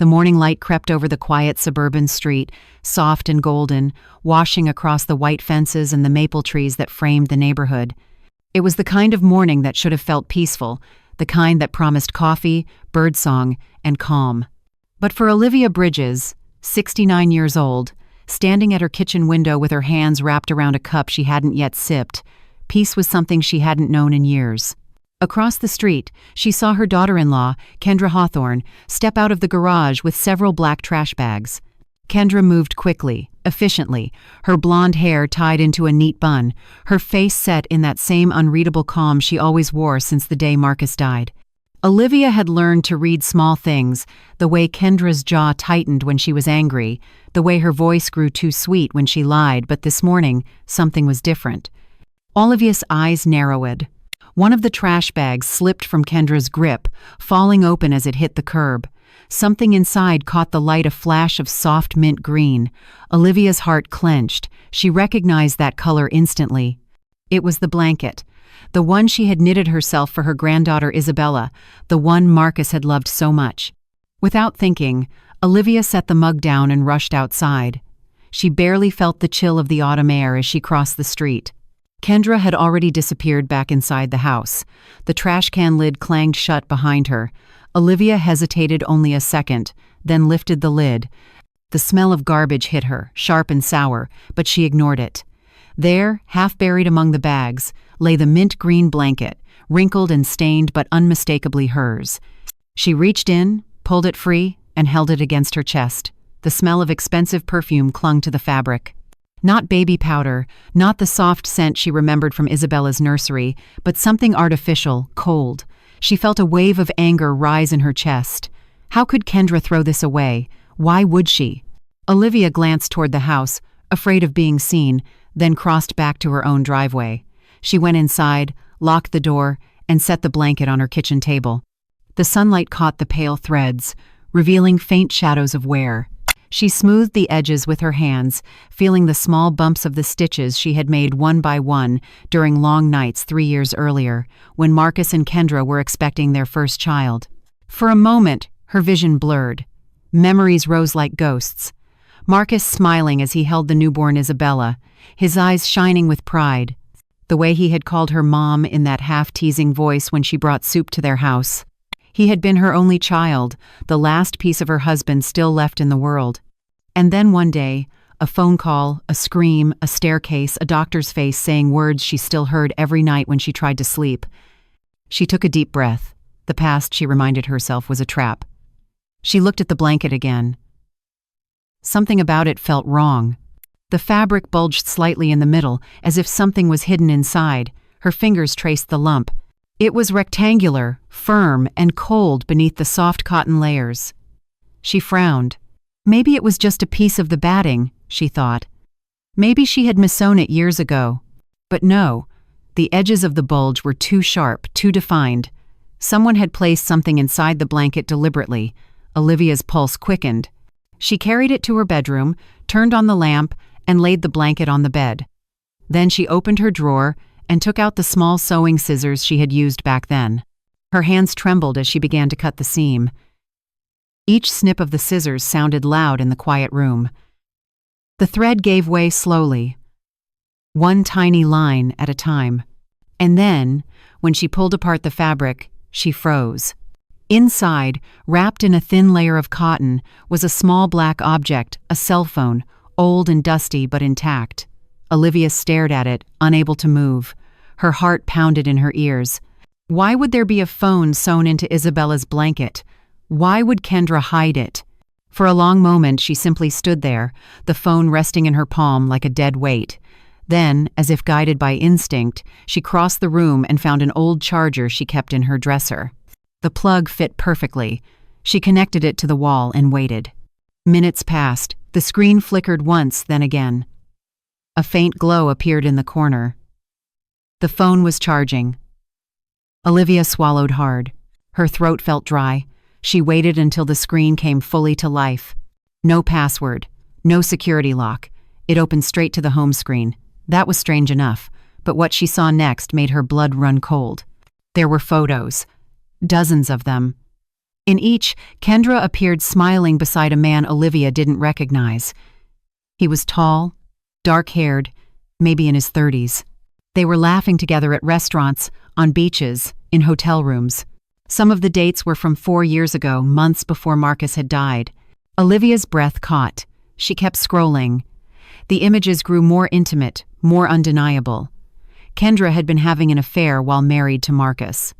The morning light crept over the quiet suburban street, soft and golden, washing across the white fences and the maple trees that framed the neighborhood. It was the kind of morning that should have felt peaceful, the kind that promised coffee, birdsong, and calm. But for Olivia Bridges, 69 years old, standing at her kitchen window with her hands wrapped around a cup she hadn't yet sipped, peace was something she hadn't known in years. Across the street, she saw her daughter-in-law, Kendra Hawthorne, step out of the garage with several black trash bags. Kendra moved quickly, efficiently, her blonde hair tied into a neat bun, her face set in that same unreadable calm she always wore since the day Marcus died. Olivia had learned to read small things, the way Kendra's jaw tightened when she was angry, the way her voice grew too sweet when she lied, but this morning, something was different. Olivia's eyes narrowed. One of the trash bags slipped from Kendra's grip, falling open as it hit the curb. Something inside caught the light, a flash of soft mint green. Olivia's heart clenched. She recognized that color instantly. It was the blanket. The one she had knitted herself for her granddaughter Isabella, the one Marcus had loved so much. Without thinking, Olivia set the mug down and rushed outside. She barely felt the chill of the autumn air as she crossed the street. Kendra had already disappeared back inside the house. The trash can lid clanged shut behind her. Olivia hesitated only a second, then lifted the lid. The smell of garbage hit her, sharp and sour, but she ignored it. There, half buried among the bags, lay the mint green blanket, wrinkled and stained but unmistakably hers. She reached in, pulled it free, and held it against her chest. The smell of expensive perfume clung to the fabric. Not baby powder, not the soft scent she remembered from Isabella's nursery, but something artificial, cold. She felt a wave of anger rise in her chest. How could Kendra throw this away? Why would she? Olivia glanced toward the house, afraid of being seen, then crossed back to her own driveway. She went inside, locked the door, and set the blanket on her kitchen table. The sunlight caught the pale threads, revealing faint shadows of wear. She smoothed the edges with her hands, feeling the small bumps of the stitches she had made one by one during long nights 3 years earlier, when Marcus and Kendra were expecting their first child. For a moment, her vision blurred. Memories rose like ghosts. Marcus smiling as he held the newborn Isabella, his eyes shining with pride. The way he had called her mom in that half-teasing voice when she brought soup to their house. He had been her only child, the last piece of her husband still left in the world. And then one day, a phone call, a scream, a staircase, a doctor's face saying words she still heard every night when she tried to sleep. She took a deep breath. The past, she reminded herself, was a trap. She looked at the blanket again. Something about it felt wrong. The fabric bulged slightly in the middle, as if something was hidden inside. Her fingers traced the lump. It was rectangular, firm, and cold beneath the soft cotton layers. She frowned. Maybe it was just a piece of the batting, she thought. Maybe she had missewn it years ago. But no, the edges of the bulge were too sharp, too defined. Someone had placed something inside the blanket deliberately. Olivia's pulse quickened. She carried it to her bedroom, turned on the lamp, and laid the blanket on the bed. Then she opened her drawer and took out the small sewing scissors she had used back then. Her hands trembled as she began to cut the seam. Each snip of the scissors sounded loud in the quiet room. The thread gave way slowly, one tiny line at a time. And then, when she pulled apart the fabric, she froze. Inside, wrapped in a thin layer of cotton, was a small black object, a cell phone, old and dusty but intact. Olivia stared at it, unable to move. Her heart pounded in her ears. Why would there be a phone sewn into Isabella's blanket? Why would Kendra hide it? For a long moment, she simply stood there, the phone resting in her palm like a dead weight. Then, as if guided by instinct, she crossed the room and found an old charger she kept in her dresser. The plug fit perfectly. She connected it to the wall and waited. Minutes passed. The screen flickered once, then again. A faint glow appeared in the corner. The phone was charging. Olivia swallowed hard. Her throat felt dry. She waited until the screen came fully to life. No password, no security lock. It opened straight to the home screen. That was strange enough, but what she saw next made her blood run cold. There were photos, dozens of them. In each, Kendra appeared smiling beside a man Olivia didn't recognize. He was tall, dark-haired, maybe in his 30s. They were laughing together at restaurants, on beaches, in hotel rooms. Some of the dates were from 4 years ago, months before Marcus had died. Olivia's breath caught. She kept scrolling. The images grew more intimate, more undeniable. Kendra had been having an affair while married to Marcus.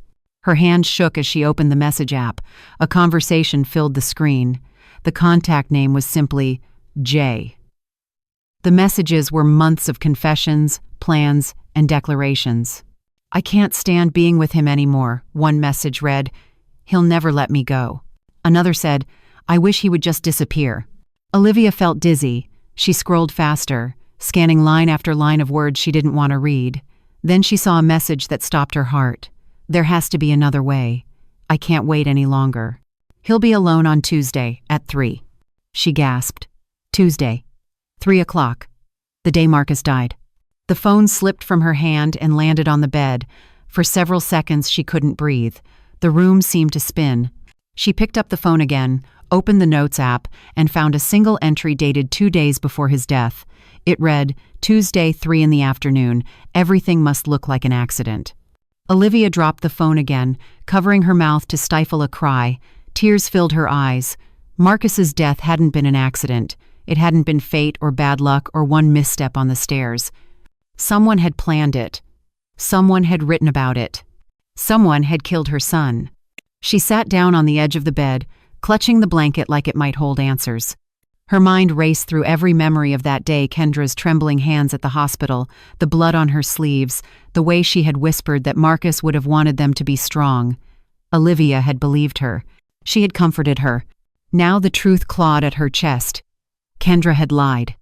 Her hand shook as she opened the message app. A conversation filled the screen. The contact name was simply J. The messages were months of confessions, plans, and declarations. "I can't stand being with him anymore," one message read. "He'll never let me go." Another said, "I wish he would just disappear." Olivia felt dizzy. She scrolled faster, scanning line after line of words she didn't want to read. Then she saw a message that stopped her heart. "There has to be another way. I can't wait any longer. He'll be alone on Tuesday at 3. She gasped. Tuesday. 3 o'clock. The day Marcus died. The phone slipped from her hand and landed on the bed. For several seconds she couldn't breathe. The room seemed to spin. She picked up the phone again, opened the Notes app, and found a single entry dated 2 days before his death. It read, "Tuesday, 3 in the afternoon. Everything must look like an accident." Olivia dropped the phone again, covering her mouth to stifle a cry. Tears filled her eyes. Marcus's death hadn't been an accident. It hadn't been fate or bad luck or one misstep on the stairs. Someone had planned it. Someone had written about it. Someone had killed her son. She sat down on the edge of the bed, clutching the blanket like it might hold answers. Her mind raced through every memory of that day, Kendra's trembling hands at the hospital, the blood on her sleeves, the way she had whispered that Marcus would have wanted them to be strong. Olivia had believed her. She had comforted her. Now the truth clawed at her chest. Kendra had lied.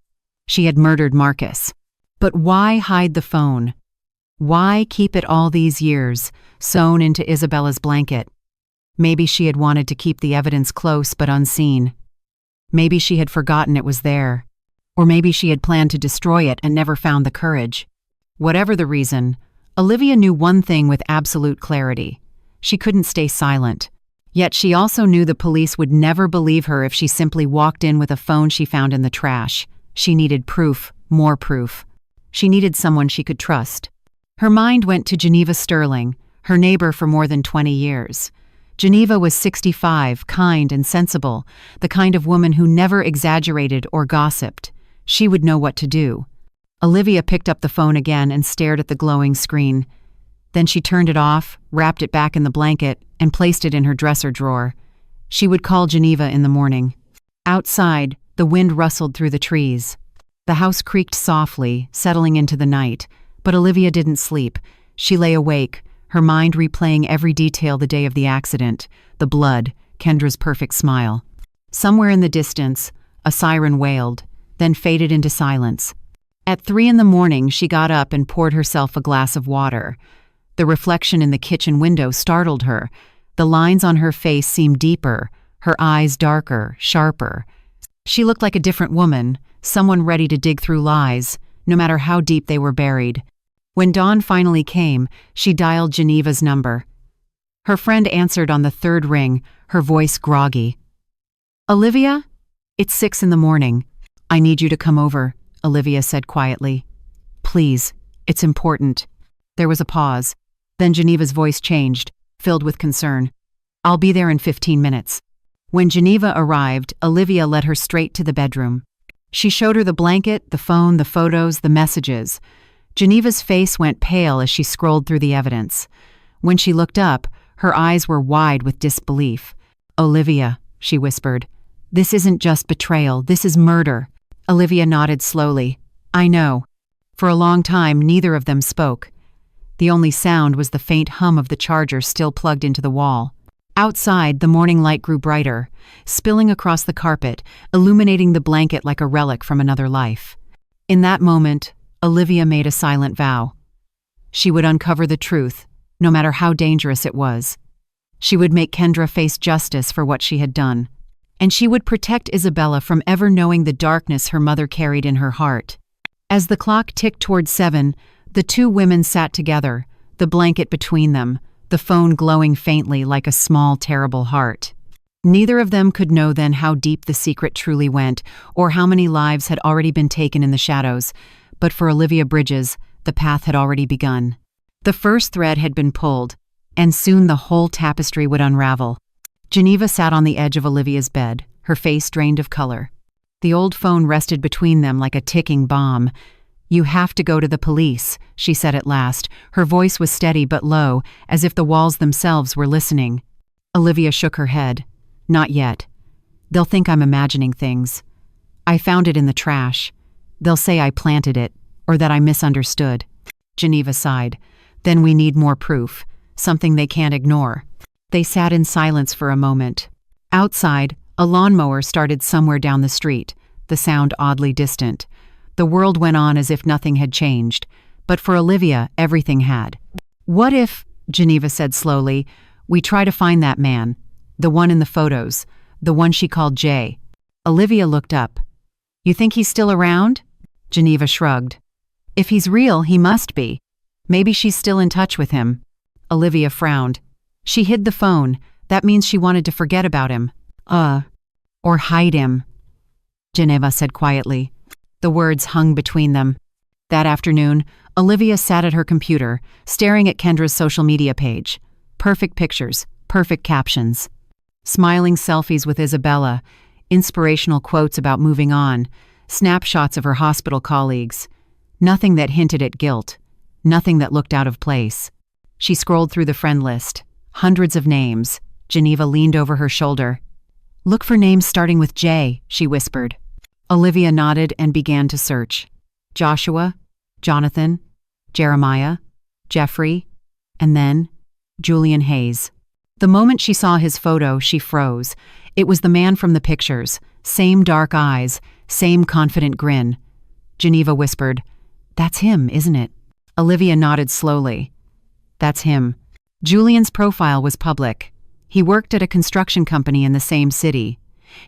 She had murdered Marcus. But why hide the phone? Why keep it all these years, sewn into Isabella's blanket? Maybe she had wanted to keep the evidence close but unseen. Maybe she had forgotten it was there. Or maybe she had planned to destroy it and never found the courage. Whatever the reason, Olivia knew one thing with absolute clarity. She couldn't stay silent. Yet she also knew the police would never believe her if she simply walked in with a phone she found in the trash. She needed proof, more proof. She needed someone she could trust. Her mind went to Geneva Sterling, her neighbor for more than 20 years. Geneva was 65, kind and sensible, the kind of woman who never exaggerated or gossiped. She would know what to do. Olivia picked up the phone again and stared at the glowing screen. Then she turned it off, wrapped it back in the blanket, and placed it in her dresser drawer. She would call Geneva in the morning. Outside, the wind rustled through the trees. The house creaked softly, settling into the night, but Olivia didn't sleep. She lay awake, her mind replaying every detail the day of the accident, the blood, Kendra's perfect smile. Somewhere in the distance, a siren wailed, then faded into silence. At 3 in the morning, she got up and poured herself a glass of water. The reflection in the kitchen window startled her. The lines on her face seemed deeper, her eyes darker, sharper. She looked like a different woman, someone ready to dig through lies, no matter how deep they were buried. When dawn finally came, she dialed Geneva's number. Her friend answered on the 3rd ring, her voice groggy. "Olivia? It's 6 in the morning. I need you to come over," Olivia said quietly. "Please, it's important." There was a pause. Then Geneva's voice changed, filled with concern. "I'll be there in 15 minutes." When Geneva arrived, Olivia led her straight to the bedroom. She showed her the blanket, the phone, the photos, the messages. Geneva's face went pale as she scrolled through the evidence. When she looked up, her eyes were wide with disbelief. "Olivia," she whispered, "this isn't just betrayal, this is murder." Olivia nodded slowly. "I know." For a long time, neither of them spoke. The only sound was the faint hum of the charger still plugged into the wall. Outside, the morning light grew brighter, spilling across the carpet, illuminating the blanket like a relic from another life. In that moment, Olivia made a silent vow. She would uncover the truth, no matter how dangerous it was. She would make Kendra face justice for what she had done. And she would protect Isabella from ever knowing the darkness her mother carried in her heart. As the clock ticked toward 7, the two women sat together, the blanket between them, the phone glowing faintly like a small, terrible heart. Neither of them could know then how deep the secret truly went, or how many lives had already been taken in the shadows. But for Olivia Bridges, the path had already begun. The first thread had been pulled, and soon the whole tapestry would unravel. Geneva sat on the edge of Olivia's bed, her face drained of color. The old phone rested between them like a ticking bomb. "You have to go to the police," she said at last. Her voice was steady but low, as if the walls themselves were listening. Olivia shook her head. "Not yet. They'll think I'm imagining things. I found it in the trash. They'll say I planted it, or that I misunderstood." Geneva sighed. "Then we need more proof, something they can't ignore." They sat in silence for a moment. Outside, a lawnmower started somewhere down the street, the sound oddly distant. The world went on as if nothing had changed, but for Olivia, everything had. "What if," Geneva said slowly, "we try to find that man, the one in the photos, the one she called Jay?" Olivia looked up. "You think he's still around?" Geneva shrugged. "If he's real, he must be. Maybe she's still in touch with him." Olivia frowned. She hid the phone. That means she wanted to forget about him. Or hide him," Geneva said quietly. The words hung between them. That afternoon, Olivia sat at her computer, staring at Kendra's social media page. Perfect pictures, perfect captions. Smiling selfies with Isabella, inspirational quotes about moving on, snapshots of her hospital colleagues. Nothing that hinted at guilt, nothing that looked out of place. She scrolled through the friend list. Hundreds of names. Geneva leaned over her shoulder. "Look for names starting with J," she whispered. Olivia nodded and began to search. Joshua, Jonathan, Jeremiah, Jeffrey, and then Julian Hayes. The moment she saw his photo, she froze. It was the man from the pictures. Same dark eyes, same confident grin. Geneva whispered, "That's him, isn't it?" Olivia nodded slowly. "That's him." Julian's profile was public. He worked at a construction company in the same city.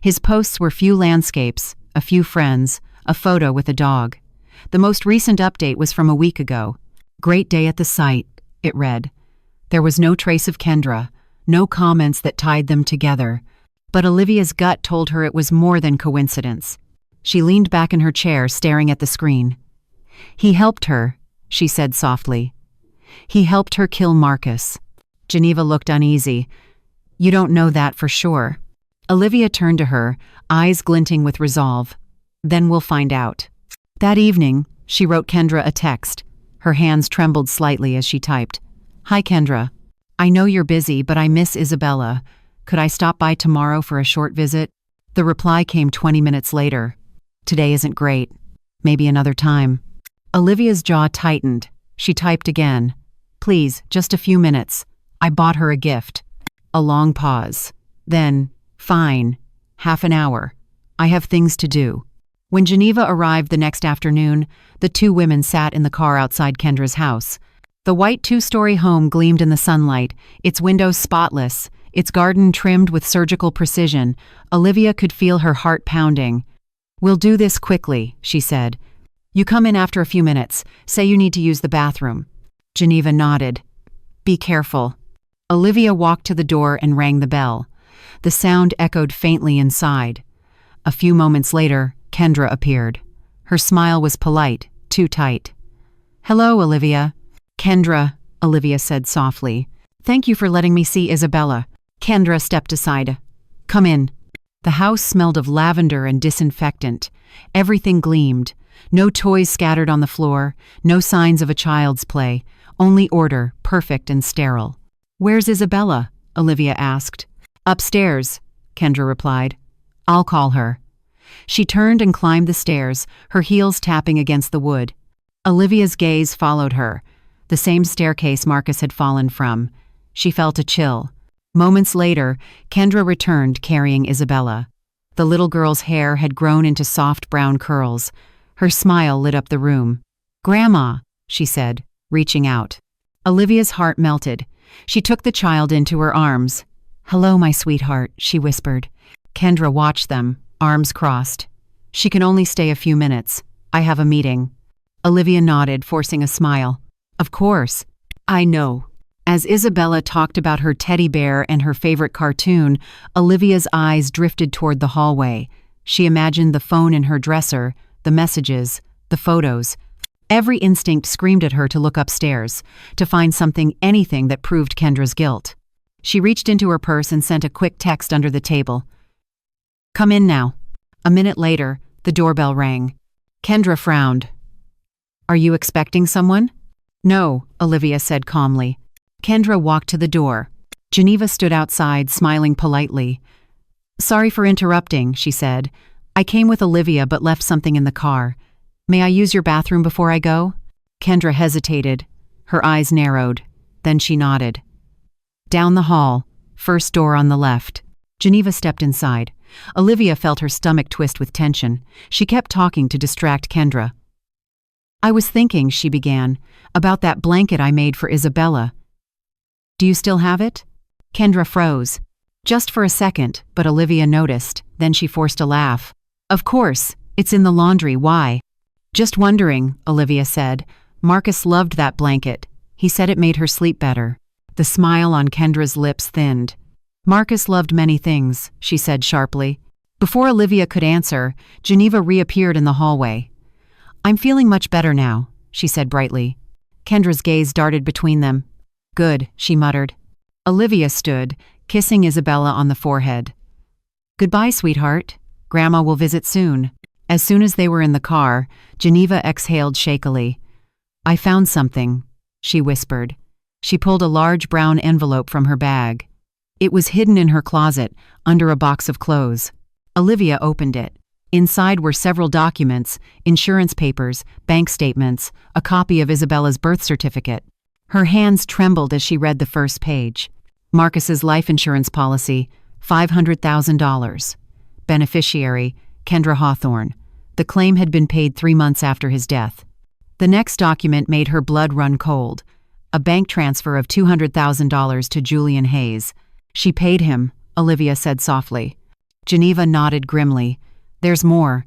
His posts were few landscapes, a few friends, a photo with a dog. The most recent update was from a week ago. "Great day at the site," it read. There was no trace of Kendra, no comments that tied them together. But Olivia's gut told her it was more than coincidence. She leaned back in her chair, staring at the screen. "He helped her," she said softly. "He helped her kill Marcus." Geneva looked uneasy. "You don't know that for sure." Olivia turned to her, eyes glinting with resolve. "Then we'll find out." That evening, she wrote Kendra a text. Her hands trembled slightly as she typed. "Hi Kendra. I know you're busy, but I miss Isabella. Could I stop by tomorrow for a short visit?" The reply came 20 minutes later. "Today isn't great. Maybe another time." Olivia's jaw tightened. She typed again. "Please, just a few minutes. I bought her a gift." A long pause. Then, "Fine. Half an hour. I have things to do." When Geneva arrived the next afternoon, the two women sat in the car outside Kendra's house. The white two-story home gleamed in the sunlight, its windows spotless, its garden trimmed with surgical precision. Olivia could feel her heart pounding. "We'll do this quickly," she said. "You come in after a few minutes. Say you need to use the bathroom." Geneva nodded. "Be careful." Olivia walked to the door and rang the bell. The sound echoed faintly inside. A few moments later, Kendra appeared. Her smile was polite, too tight. "Hello, Olivia." "Kendra," Olivia said softly. "Thank you for letting me see Isabella." Kendra stepped aside. "Come in." The house smelled of lavender and disinfectant. Everything gleamed. No toys scattered on the floor, no signs of a child's play, only order, perfect and sterile. "Where's Isabella?" Olivia asked. "Upstairs," Kendra replied. "I'll call her." She turned and climbed the stairs, her heels tapping against the wood. Olivia's gaze followed her, the same staircase Marcus had fallen from. She felt a chill. Moments later, Kendra returned carrying Isabella. The little girl's hair had grown into soft brown curls. Her smile lit up the room. "Grandma," she said, reaching out. Olivia's heart melted. She took the child into her arms. "Hello, my sweetheart," she whispered. Kendra watched them, arms crossed. "She can only stay a few minutes. I have a meeting." Olivia nodded, forcing a smile. "Of course. I know." As Isabella talked about her teddy bear and her favorite cartoon, Olivia's eyes drifted toward the hallway. She imagined the phone in her dresser, the messages, the photos. Every instinct screamed at her to look upstairs, to find something, anything that proved Kendra's guilt. She reached into her purse and sent a quick text under the table. "Come in now." A minute later, the doorbell rang. Kendra frowned. "Are you expecting someone?" "No," Olivia said calmly. Kendra walked to the door. Geneva stood outside, smiling politely. "Sorry for interrupting," she said. "I came with Olivia but left something in the car. May I use your bathroom before I go?" Kendra hesitated. Her eyes narrowed. Then she nodded. Down the hall, first door on the left. Geneva stepped inside. Olivia felt her stomach twist with tension. She kept talking to distract Kendra. "I was thinking," she began, "about that blanket I made for Isabella. Do you still have it?" Kendra froze. Just for a second, but Olivia noticed. Then she forced a laugh. "Of course, it's in the laundry. Why?" "Just wondering," Olivia said. "Marcus loved that blanket. He said it made her sleep better." The smile on Kendra's lips thinned. "Marcus loved many things," she said sharply. Before Olivia could answer, Geneva reappeared in the hallway. "I'm feeling much better now," she said brightly. Kendra's gaze darted between them. "Good," she muttered. Olivia stood, kissing Isabella on the forehead. "Goodbye, sweetheart. Grandma will visit soon." As soon as they were in the car, Geneva exhaled shakily. "I found something," she whispered. She pulled a large brown envelope from her bag. It was hidden in her closet, under a box of clothes. Olivia opened it. Inside were several documents, insurance papers, bank statements, a copy of Isabella's birth certificate. Her hands trembled as she read the first page. Marcus's life insurance policy, $500,000. Beneficiary, Kendra Hawthorne. The claim had been paid 3 months after his death. The next document made her blood run cold. A bank transfer of $200,000 to Julian Hayes. "She paid him," Olivia said softly. Geneva nodded grimly. "There's more."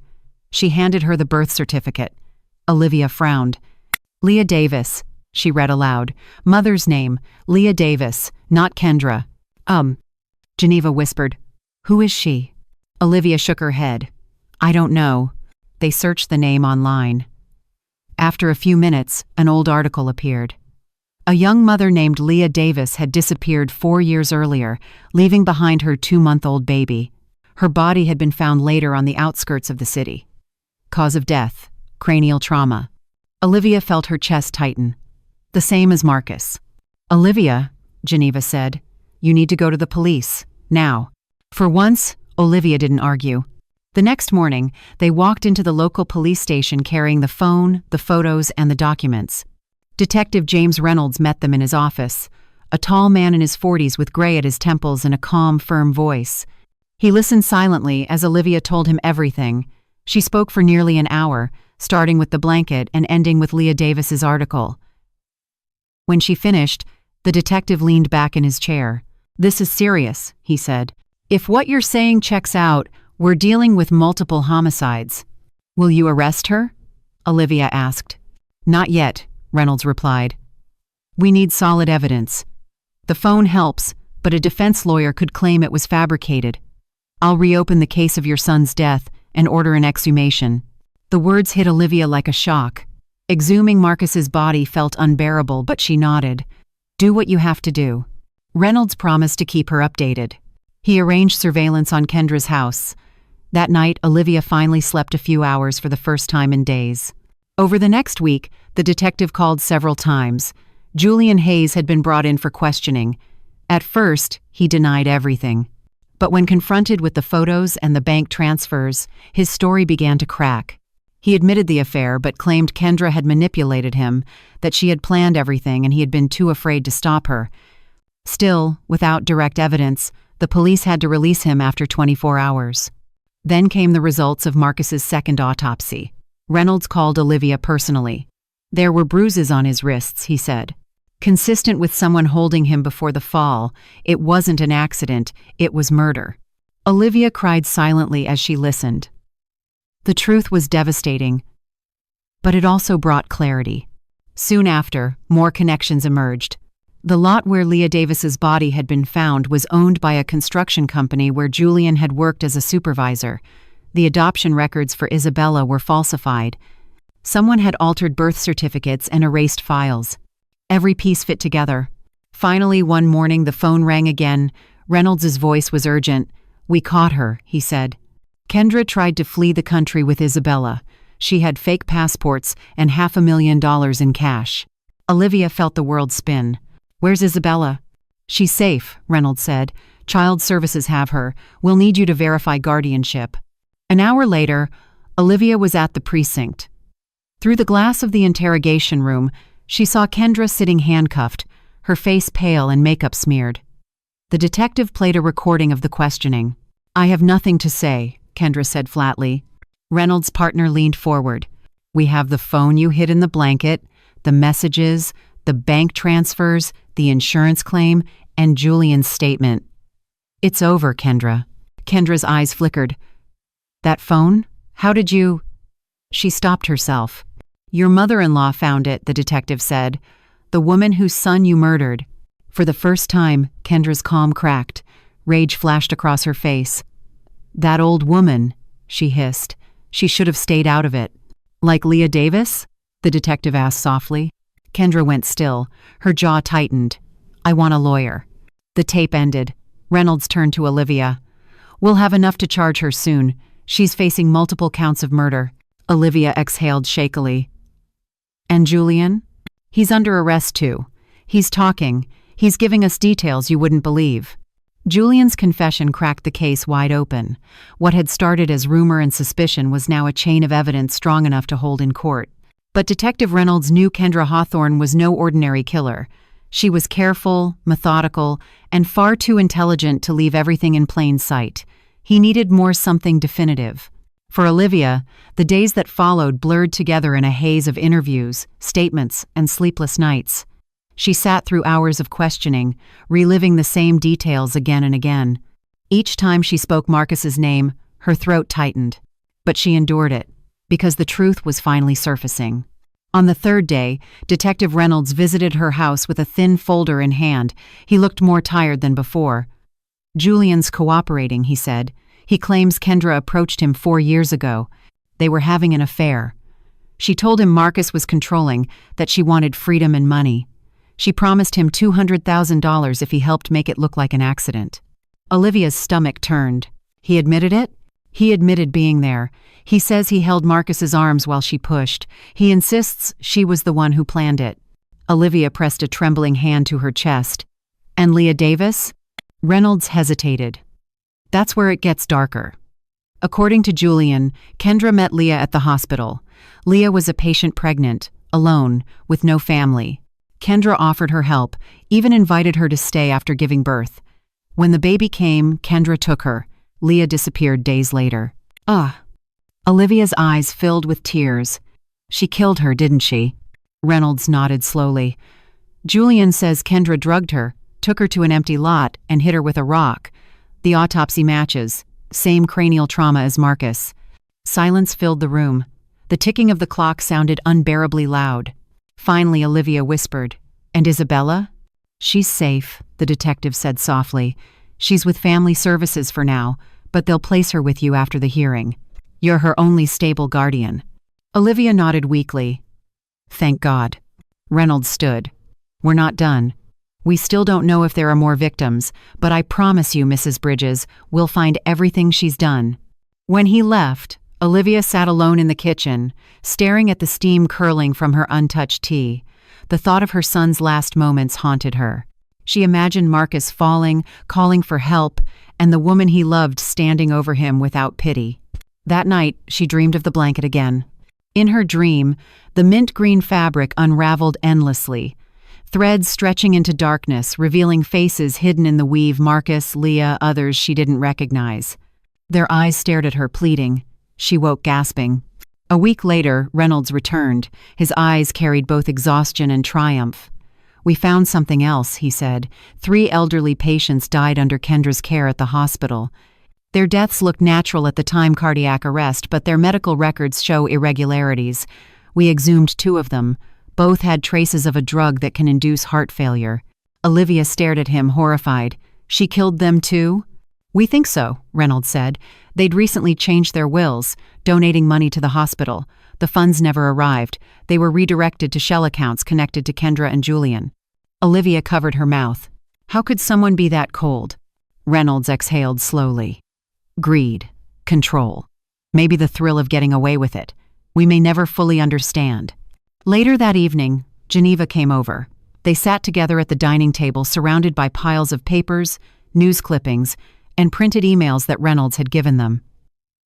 She handed her the birth certificate. Olivia frowned. "Leah Davis," she read aloud. "Mother's name, Leah Davis, not Kendra." Geneva whispered. "Who is she?" Olivia shook her head. "I don't know." They searched the name online. After a few minutes, an old article appeared. A young mother named Leah Davis had disappeared 4 years earlier, leaving behind her 2-month-old baby. Her body had been found later on the outskirts of the city. Cause of death, cranial trauma. Olivia felt her chest tighten. The same as Marcus. "Olivia," Geneva said, "you need to go to the police, now." For once, Olivia didn't argue. The next morning, they walked into the local police station carrying the phone, the photos, and the documents. Detective James Reynolds met them in his office, a tall man in his 40s with gray at his temples and a calm, firm voice. He listened silently as Olivia told him everything. She spoke for nearly an hour, starting with the blanket and ending with Leah Davis's article. When she finished, the detective leaned back in his chair. "This is serious," he said. "If what you're saying checks out, we're dealing with multiple homicides." "Will you arrest her?" Olivia asked. "Not yet," Reynolds replied. "We need solid evidence. The phone helps, but a defense lawyer could claim it was fabricated. I'll reopen the case of your son's death and order an exhumation." The words hit Olivia like a shock. Exhuming Marcus's body felt unbearable, but she nodded. "Do what you have to do." Reynolds promised to keep her updated. He arranged surveillance on Kendra's house. That night, Olivia finally slept a few hours for the first time in days. Over the next week, the detective called several times. Julian Hayes had been brought in for questioning. At first, he denied everything. But when confronted with the photos and the bank transfers, his story began to crack. He admitted the affair but claimed Kendra had manipulated him, that she had planned everything and he had been too afraid to stop her. Still, without direct evidence, the police had to release him after 24 hours. Then came the results of Marcus's second autopsy. Reynolds called Olivia personally. There were bruises on his wrists, he said. Consistent with someone holding him before the fall, it wasn't an accident, it was murder. Olivia cried silently as she listened. The truth was devastating, but it also brought clarity. Soon after, more connections emerged. The lot where Leah Davis's body had been found was owned by a construction company where Julian had worked as a supervisor. The adoption records for Isabella were falsified. Someone had altered birth certificates and erased files. Every piece fit together. Finally, one morning, the phone rang again. Reynolds's voice was urgent. "We caught her," he said. Kendra tried to flee the country with Isabella. She had fake passports and $500,000 in cash. Olivia felt the world spin. "Where's Isabella?" "She's safe," Reynolds said. "Child services have her. We'll need you to verify guardianship." An hour later, Olivia was at the precinct. Through the glass of the interrogation room, she saw Kendra sitting handcuffed, her face pale and makeup smeared. The detective played a recording of the questioning. "I have nothing to say," Kendra said flatly. Reynolds' partner leaned forward. "We have the phone you hid in the blanket, the messages, the bank transfers, the insurance claim, and Julian's statement." "It's over, Kendra." Kendra's eyes flickered. "That phone? How did you—" She stopped herself. "Your mother-in-law found it," the detective said. "The woman whose son you murdered." For the first time, Kendra's calm cracked. Rage flashed across her face. "That old woman," she hissed. "She should have stayed out of it." "Like Leah Davis?" the detective asked softly. Kendra went still. Her jaw tightened. "I want a lawyer." The tape ended. Reynolds turned to Olivia. "We'll have enough to charge her soon. She's facing multiple counts of murder." Olivia exhaled shakily. "And Julian?" "He's under arrest too. He's talking. He's giving us details you wouldn't believe." Julian's confession cracked the case wide open. What had started as rumor and suspicion was now a chain of evidence strong enough to hold in court. But Detective Reynolds knew Kendra Hawthorne was no ordinary killer. She was careful, methodical, and far too intelligent to leave everything in plain sight. He needed something definitive. For Olivia, the days that followed blurred together in a haze of interviews, statements, and sleepless nights. She sat through hours of questioning, reliving the same details again and again. Each time she spoke Marcus's name, her throat tightened. But she endured it, because the truth was finally surfacing. On the third day, Detective Reynolds visited her house with a thin folder in hand. He looked more tired than before. "Julian's cooperating," he said. "He claims Kendra approached him 4 years ago. They were having an affair. She told him Marcus was controlling, that she wanted freedom and money. She promised him $200,000 if he helped make it look like an accident." Olivia's stomach turned. "He admitted it?" "He admitted being there. He says he held Marcus's arms while she pushed. He insists she was the one who planned it." Olivia pressed a trembling hand to her chest. "And Leah Davis?" Reynolds hesitated. "That's where it gets darker." According to Julian, Kendra met Leah at the hospital. Leah was a patient pregnant, alone, with no family. Kendra offered her help, even invited her to stay after giving birth. When the baby came, Kendra took her. Leah disappeared days later. Olivia's eyes filled with tears. "She killed her, didn't she?" Reynolds nodded slowly. "Julian says Kendra drugged her, took her to an empty lot, and hit her with a rock. The autopsy matches. Same cranial trauma as Marcus." Silence filled the room. The ticking of the clock sounded unbearably loud. Finally, Olivia whispered, "And Isabella?" "She's safe," the detective said softly. "She's with family services for now, but they'll place her with you after the hearing. You're her only stable guardian." Olivia nodded weakly. "Thank God." Reynolds stood. "We're not done. We still don't know if there are more victims, but I promise you, Mrs. Bridges, we'll find everything she's done." When he left, Olivia sat alone in the kitchen, staring at the steam curling from her untouched tea. The thought of her son's last moments haunted her. She imagined Marcus falling, calling for help, and the woman he loved standing over him without pity. That night, she dreamed of the blanket again. In her dream, the mint-green fabric unraveled endlessly, threads stretching into darkness, revealing faces hidden in the weave: Marcus, Leah, others she didn't recognize. Their eyes stared at her, pleading. She woke gasping. A week later, Reynolds returned. His eyes carried both exhaustion and triumph. "We found something else," he said. 3 elderly patients died under Kendra's care at the hospital. Their deaths looked natural at the time cardiac arrest, but their medical records show irregularities. We exhumed 2 of them. Both had traces of a drug that can induce heart failure. Olivia stared at him, horrified. She killed them too? We think so, Reynolds said. They'd recently changed their wills, donating money to the hospital. The funds never arrived. They were redirected to shell accounts connected to Kendra and Julian. Olivia covered her mouth. How could someone be that cold? Reynolds exhaled slowly. Greed. Control. Maybe the thrill of getting away with it. We may never fully understand. Later that evening, Geneva came over. They sat together at the dining table surrounded by piles of papers, news clippings, and printed emails that Reynolds had given them.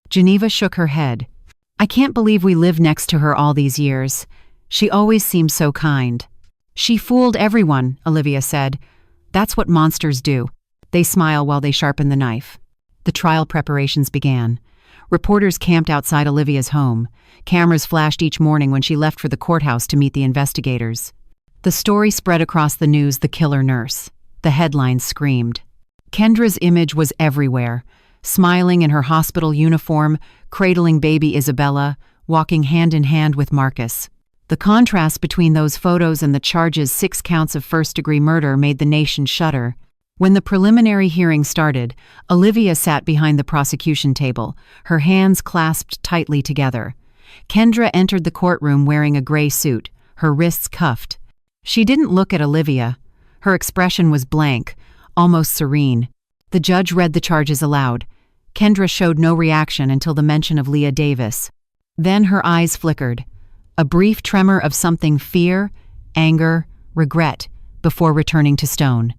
Geneva shook her head. I can't believe we lived next to her all these years. She always seemed so kind. She fooled everyone, Olivia said. That's what monsters do. They smile while they sharpen the knife. The trial preparations began. Reporters camped outside Olivia's home. Cameras flashed each morning when she left for the courthouse to meet the investigators. The story spread across the news, the killer nurse. The headlines screamed. Kendra's image was everywhere, smiling in her hospital uniform, cradling baby Isabella, walking hand in hand with Marcus. The contrast between those photos and the charges, 6 counts of first-degree murder, made the nation shudder. When the preliminary hearing started, Olivia sat behind the prosecution table, her hands clasped tightly together. Kendra entered the courtroom wearing a gray suit, her wrists cuffed. She didn't look at Olivia. Her expression was blank, almost serene. The judge read the charges aloud. Kendra showed no reaction until the mention of Leah Davis. Then her eyes flickered. A brief tremor of something: fear, anger, regret, before returning to stone.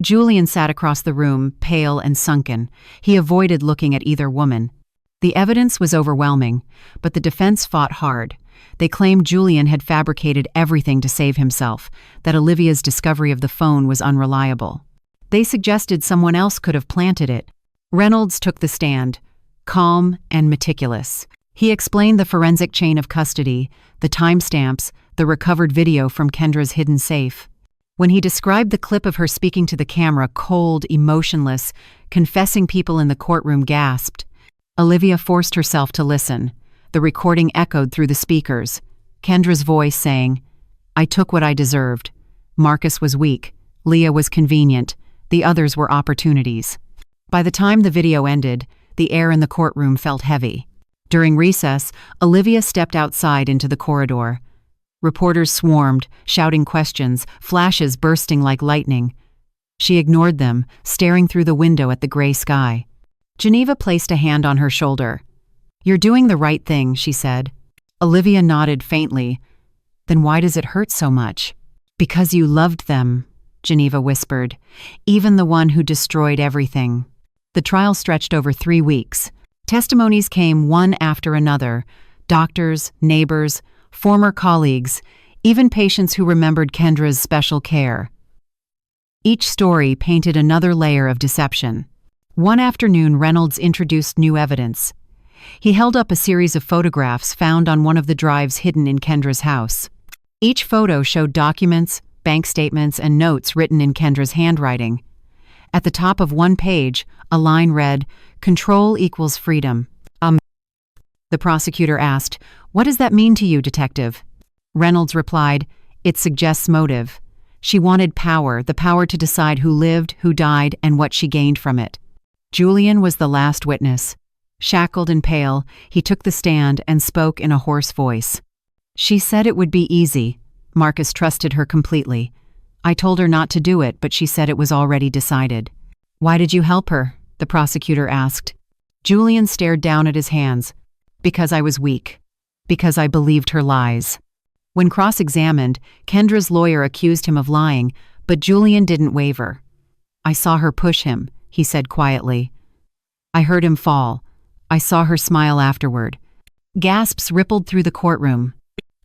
Julian sat across the room, pale and sunken. He avoided looking at either woman. The evidence was overwhelming, but the defense fought hard. They claimed Julian had fabricated everything to save himself, that Olivia's discovery of the phone was unreliable. They suggested someone else could have planted it. Reynolds took the stand, calm and meticulous. He explained the forensic chain of custody, the timestamps, the recovered video from Kendra's hidden safe. When he described the clip of her speaking to the camera, cold, emotionless, confessing, people in the courtroom gasped. Olivia forced herself to listen. The recording echoed through the speakers. Kendra's voice saying, I took what I deserved. Marcus was weak. Leah was convenient. The others were opportunities. By the time the video ended, the air in the courtroom felt heavy. During recess, Olivia stepped outside into the corridor. Reporters swarmed, shouting questions, flashes bursting like lightning. She ignored them, staring through the window at the gray sky. Geneva placed a hand on her shoulder. You're doing the right thing, she said. Olivia nodded faintly. Then why does it hurt so much? Because you loved them, Geneva whispered. Even the one who destroyed everything. The trial stretched over 3 weeks. Testimonies came one after another. Doctors, neighbors, former colleagues, even patients who remembered Kendra's special care. Each story painted another layer of deception. One afternoon, Reynolds introduced new evidence. He held up a series of photographs found on one of the drives hidden in Kendra's house. Each photo showed documents, bank statements, and notes written in Kendra's handwriting. At the top of one page, a line read, "Control equals freedom." The prosecutor asked, "What does that mean to you, detective?" Reynolds replied, "It suggests motive. She wanted power, the power to decide who lived, who died, and what she gained from it." Julian was the last witness. Shackled and pale, he took the stand and spoke in a hoarse voice. She said it would be easy. Marcus trusted her completely. I told her not to do it, but she said it was already decided. Why did you help her? The prosecutor asked. Julian stared down at his hands. Because I was weak. Because I believed her lies. When cross-examined, Kendra's lawyer accused him of lying, but Julian didn't waver. I saw her push him, he said quietly. I heard him fall. I saw her smile afterward. Gasps rippled through the courtroom.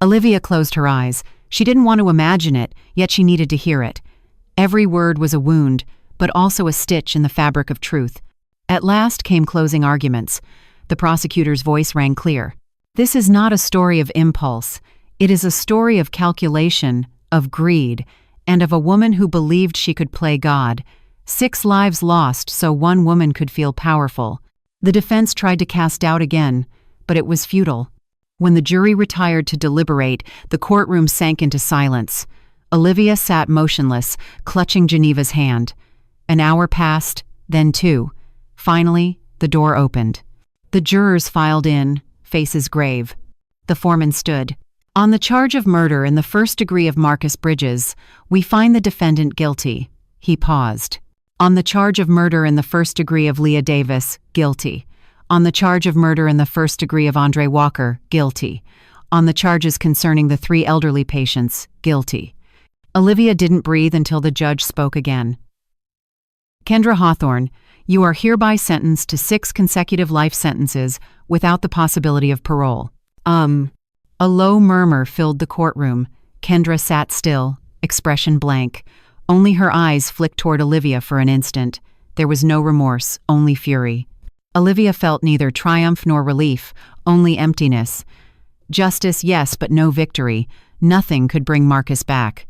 Olivia closed her eyes. She didn't want to imagine it, yet she needed to hear it. Every word was a wound, but also a stitch in the fabric of truth. At last came closing arguments. The prosecutor's voice rang clear. This is not a story of impulse. It is a story of calculation, of greed, and of a woman who believed she could play God. 6 lives lost so one woman could feel powerful. The defense tried to cast doubt again, but it was futile. When the jury retired to deliberate, the courtroom sank into silence. Olivia sat motionless, clutching Geneva's hand. An hour passed, then two. Finally, the door opened. The jurors filed in, faces grave. The foreman stood. On the charge of murder in the first degree of Marcus Bridges, we find the defendant guilty. He paused. On the charge of murder in the first degree of Leah Davis, guilty. On the charge of murder in the first degree of Andre Walker, guilty. On the charges concerning the 3 elderly patients, guilty. Olivia didn't breathe until the judge spoke again. Kendra Hawthorne, you are hereby sentenced to 6 consecutive life sentences without the possibility of parole. A low murmur filled the courtroom. Kendra sat still, expression blank. Only her eyes flicked toward Olivia for an instant. There was no remorse, only fury. Olivia felt neither triumph nor relief, only emptiness. Justice, yes, but no victory. Nothing could bring Marcus back.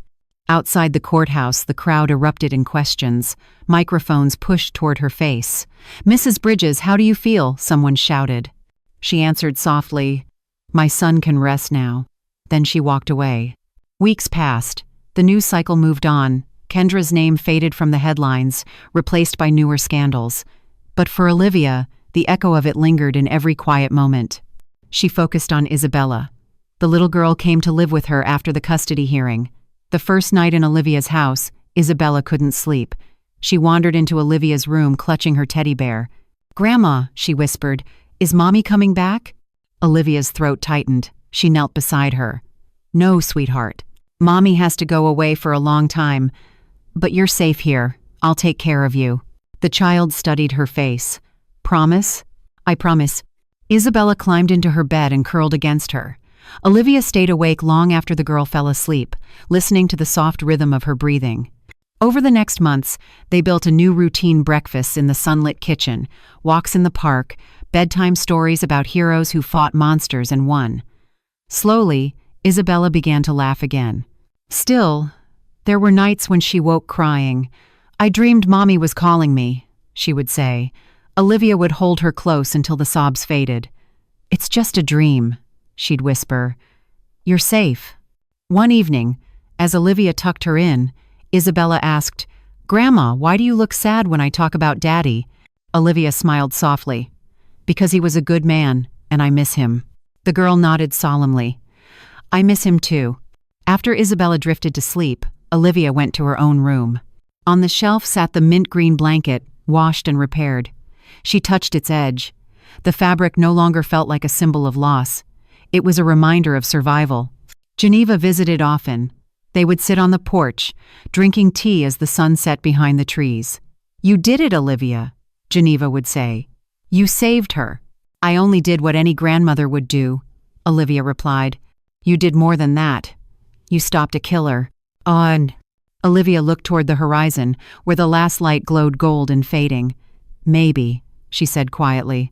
Outside the courthouse, the crowd erupted in questions. Microphones pushed toward her face. "Mrs. Bridges, how do you feel?" someone shouted. She answered softly, "My son can rest now." Then she walked away. Weeks passed. The news cycle moved on. Kendra's name faded from the headlines, replaced by newer scandals. But for Olivia, the echo of it lingered in every quiet moment. She focused on Isabella. The little girl came to live with her after the custody hearing. The first night in Olivia's house, Isabella couldn't sleep. She wandered into Olivia's room, clutching her teddy bear. "Grandma," she whispered, "is Mommy coming back?" Olivia's throat tightened. She knelt beside her. "No, sweetheart. Mommy has to go away for a long time. But you're safe here. I'll take care of you." The child studied her face. "Promise?" "I promise." Isabella climbed into her bed and curled against her. Olivia stayed awake long after the girl fell asleep, listening to the soft rhythm of her breathing. Over the next months, they built a new routine: breakfasts in the sunlit kitchen, walks in the park, bedtime stories about heroes who fought monsters and won. Slowly, Isabella began to laugh again. Still, there were nights when she woke crying. "I dreamed Mommy was calling me," she would say. Olivia would hold her close until the sobs faded. "It's just a dream," she'd whisper. "You're safe." One evening, as Olivia tucked her in, Isabella asked, "Grandma, why do you look sad when I talk about Daddy?" Olivia smiled softly. "Because he was a good man, and I miss him." The girl nodded solemnly. "I miss him too." After Isabella drifted to sleep, Olivia went to her own room. On the shelf sat the mint green blanket, washed and repaired. She touched its edge. The fabric no longer felt like a symbol of loss. It was a reminder of survival. Geneva visited often. They would sit on the porch, drinking tea as the sun set behind the trees. "You did it, Olivia," Geneva would say. "You saved her." "I only did what any grandmother would do," Olivia replied. "You did more than that. You stopped a killer." "On." Olivia looked toward the horizon, where the last light glowed gold and fading. "Maybe," she said quietly.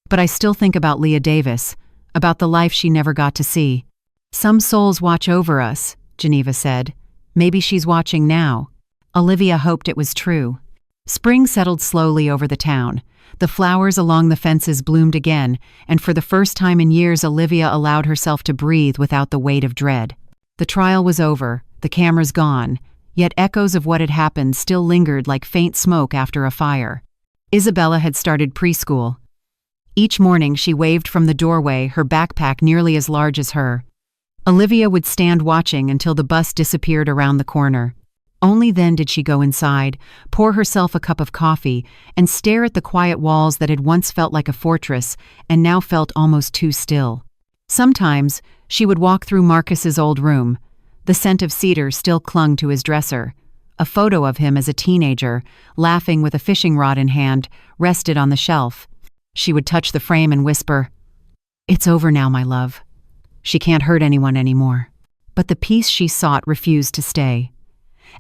"But I still think about Leah Davis, about the life she never got to see." "Some souls watch over us," Geneva said. "Maybe she's watching now." Olivia hoped it was true. Spring settled slowly over the town. The flowers along the fences bloomed again, and for the first time in years Olivia allowed herself to breathe without the weight of dread. The trial was over, the cameras gone, yet echoes of what had happened still lingered like faint smoke after a fire. Isabella had started preschool. Each morning she waved from the doorway, her backpack nearly as large as her. Olivia would stand watching until the bus disappeared around the corner. Only then did she go inside, pour herself a cup of coffee, and stare at the quiet walls that had once felt like a fortress and now felt almost too still. Sometimes she would walk through Marcus's old room. The scent of cedar still clung to his dresser. A photo of him as a teenager, laughing with a fishing rod in hand, rested on the shelf. She would touch the frame and whisper, "It's over now, my love. She can't hurt anyone anymore." But the peace she sought refused to stay.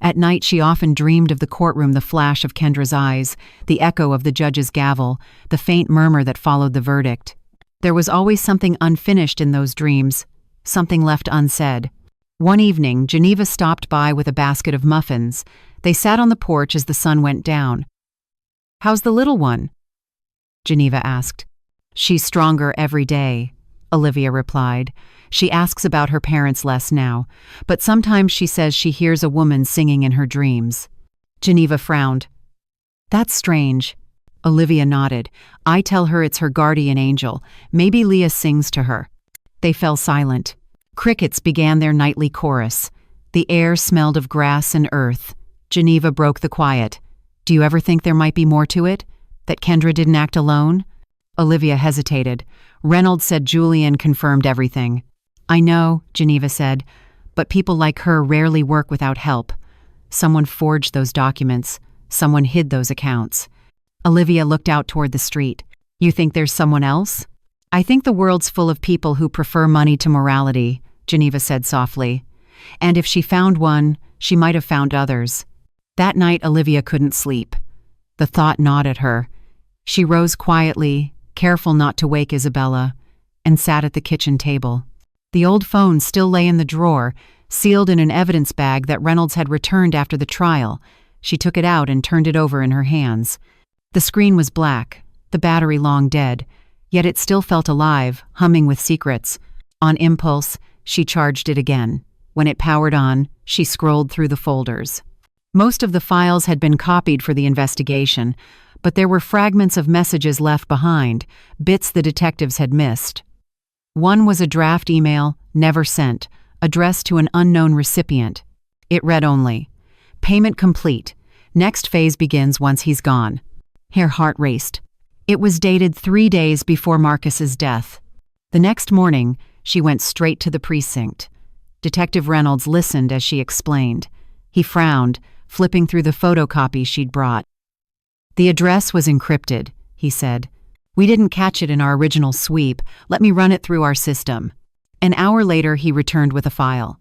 At night she often dreamed of the courtroom, the flash of Kendra's eyes, the echo of the judge's gavel, the faint murmur that followed the verdict. There was always something unfinished in those dreams, something left unsaid. One evening, Geneva stopped by with a basket of muffins. They sat on the porch as the sun went down. "How's the little one?" Geneva asked. "She's stronger every day," Olivia replied. She asks about her parents less now, but sometimes she says she hears a woman singing in her dreams. Geneva frowned. That's strange. Olivia nodded. I tell her it's her guardian angel. Maybe Leah sings to her. They fell silent. Crickets began their nightly chorus. The air smelled of grass and earth. Geneva broke the quiet. Do you ever think there might be more to it? That Kendra didn't act alone? Olivia hesitated. Reynolds said Julian confirmed everything. I know, Geneva said, but people like her rarely work without help. Someone forged those documents. Someone hid those accounts. Olivia looked out toward the street. You think there's someone else? I think the world's full of people who prefer money to morality, Geneva said softly. And if she found one, she might have found others. That night, Olivia couldn't sleep. The thought gnawed at her. She rose quietly, careful not to wake Isabella, and sat at the kitchen table. The old phone still lay in the drawer, sealed in an evidence bag that Reynolds had returned after the trial. She took it out and turned it over in her hands. The screen was black, the battery long dead, yet it still felt alive, humming with secrets. On impulse, she charged it again. When it powered on, she scrolled through the folders. Most of the files had been copied for the investigation, but there were fragments of messages left behind, bits the detectives had missed. One was a draft email, never sent, addressed to an unknown recipient. It read only, "Payment complete. Next phase begins once he's gone." Her heart raced. It was dated 3 days before Marcus's death. The next morning, she went straight to the precinct. Detective Reynolds listened as she explained. He frowned, flipping through the photocopies she'd brought. The address was encrypted, he said. We didn't catch it in our original sweep. Let me run it through our system. An hour later, he returned with a file.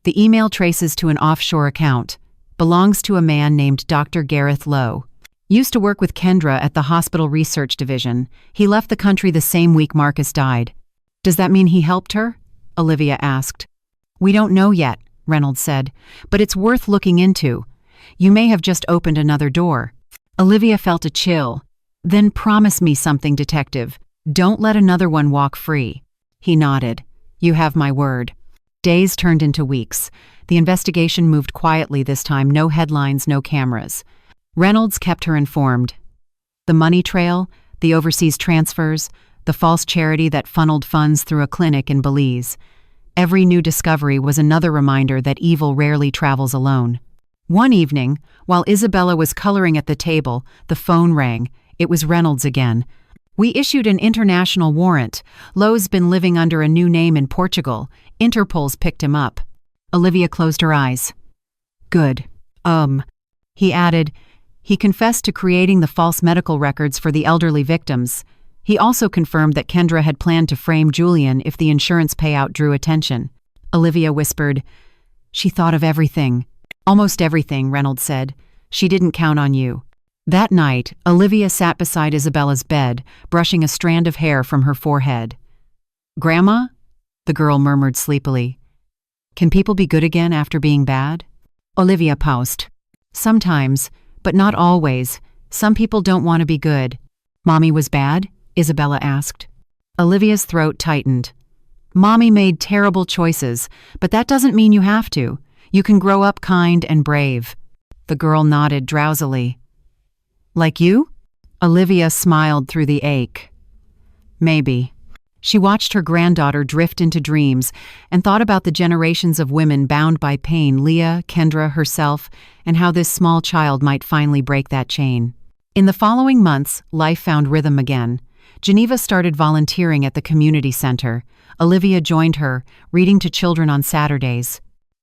The email traces to an offshore account. Belongs to a man named Dr. Gareth Lowe. Used to work with Kendra at the hospital research division. He left the country the same week Marcus died. Does that mean he helped her? Olivia asked. We don't know yet, Reynolds said, but it's worth looking into. You may have just opened another door. Olivia felt a chill. Then promise me something, detective. Don't let another one walk free. He nodded. You have my word. Days turned into weeks. The investigation moved quietly this time, no headlines, no cameras. Reynolds kept her informed. The money trail, the overseas transfers, the false charity that funneled funds through a clinic in Belize. Every new discovery was another reminder that evil rarely travels alone. One evening, while Isabella was coloring at the table, the phone rang. It was Reynolds again. We issued an international warrant. Lowe's been living under a new name in Portugal. Interpol's picked him up. Olivia closed her eyes. Good. He added, he confessed to creating the false medical records for the elderly victims. He also confirmed that Kendra had planned to frame Julian if the insurance payout drew attention. Olivia whispered, She thought of everything. Almost everything, Reynolds said. She didn't count on you. That night, Olivia sat beside Isabella's bed, brushing a strand of hair from her forehead. Grandma? The girl murmured sleepily. Can people be good again after being bad? Olivia paused. Sometimes, but not always. Some people don't want to be good. Mommy was bad? Isabella asked. Olivia's throat tightened. Mommy made terrible choices, but that doesn't mean you have to. You can grow up kind and brave. The girl nodded drowsily. Like you? Olivia smiled through the ache. Maybe. She watched her granddaughter drift into dreams and thought about the generations of women bound by pain, Leah, Kendra, herself, and how this small child might finally break that chain. In the following months, life found rhythm again. Geneva started volunteering at the community center. Olivia joined her, reading to children on Saturdays.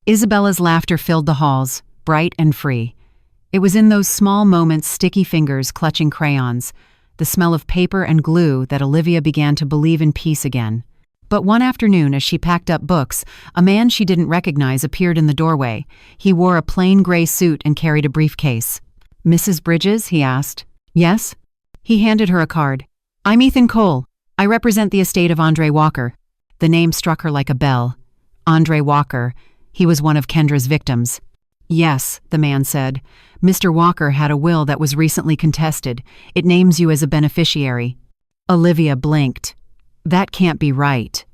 Isabella's laughter filled the halls, bright and free. It was in those small moments, sticky fingers clutching crayons, the smell of paper and glue, that Olivia began to believe in peace again. But one afternoon, as she packed up books, a man she didn't recognize appeared in the doorway. He wore a plain gray suit and carried a briefcase. Mrs. Bridges? He asked. Yes? He handed her a card. I'm Ethan Cole. I represent the estate of Andre Walker. The name struck her like a bell. Andre Walker. He was one of Kendra's victims. Yes, the man said. Mr. Walker had a will that was recently contested. It names you as a beneficiary. Olivia blinked. That can't be right.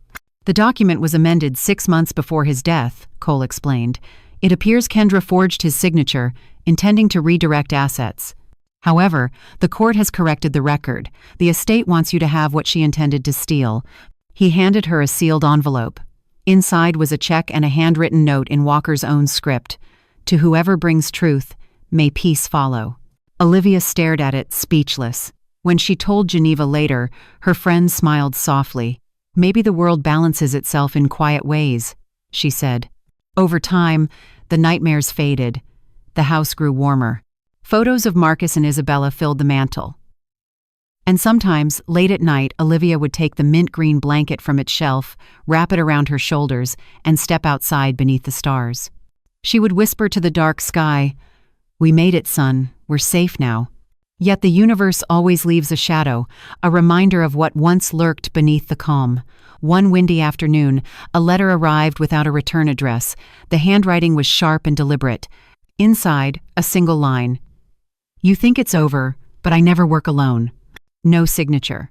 The document was amended 6 months before his death, Cole explained. It appears Kendra forged his signature, intending to redirect assets. However, the court has corrected the record. The estate wants you to have what she intended to steal. He handed her a sealed envelope. Inside was a check and a handwritten note in Walker's own script. To whoever brings truth, may peace follow. Olivia stared at it, speechless. When she told Geneva later, her friend smiled softly. Maybe the world balances itself in quiet ways, she said. Over time, the nightmares faded. The house grew warmer. Photos of Marcus and Isabella filled the mantel. And sometimes, late at night, Olivia would take the mint green blanket from its shelf, wrap it around her shoulders, and step outside beneath the stars. She would whisper to the dark sky, "We made it, son. We're safe now." Yet the universe always leaves a shadow, a reminder of what once lurked beneath the calm. One windy afternoon, a letter arrived without a return address. The handwriting was sharp and deliberate. Inside, a single line. "You think it's over, but I never work alone." No signature.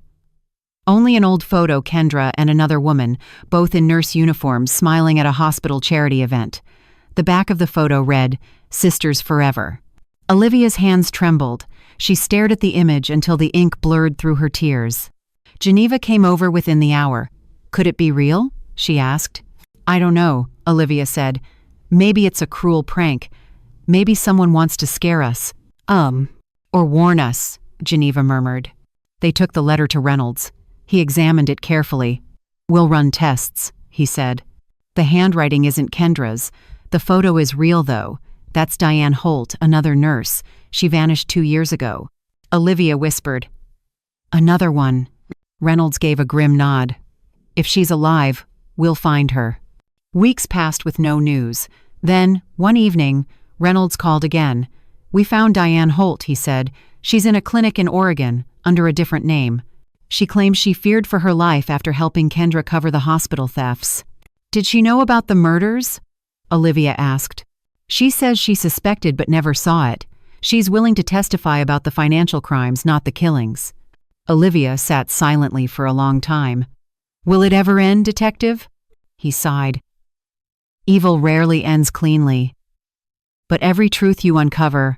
Only an old photo, Kendra and another woman, both in nurse uniforms, smiling at a hospital charity event. The back of the photo read, "Sisters Forever." Olivia's hands trembled. She stared at the image until the ink blurred through her tears. Geneva came over within the hour. "Could it be real?" she asked. "I don't know," Olivia said. "Maybe it's a cruel prank. Maybe someone wants to scare us. Or warn us," Geneva murmured. They took the letter to Reynolds. He examined it carefully. "We'll run tests," he said. "The handwriting isn't Kendra's. The photo is real, though. That's Diane Holt, another nurse. She vanished 2 years ago." Olivia whispered, "Another one." Reynolds gave a grim nod. "If she's alive, we'll find her." Weeks passed with no news. Then, one evening, Reynolds called again. "We found Diane Holt," he said. "She's in a clinic in Oregon, under a different name. She claims she feared for her life after helping Kendra cover the hospital thefts." "Did she know about the murders?" Olivia asked. "She says she suspected but never saw it. She's willing to testify about the financial crimes, not the killings." Olivia sat silently for a long time. "Will it ever end, Detective?" He sighed. "Evil rarely ends cleanly. But every truth you uncover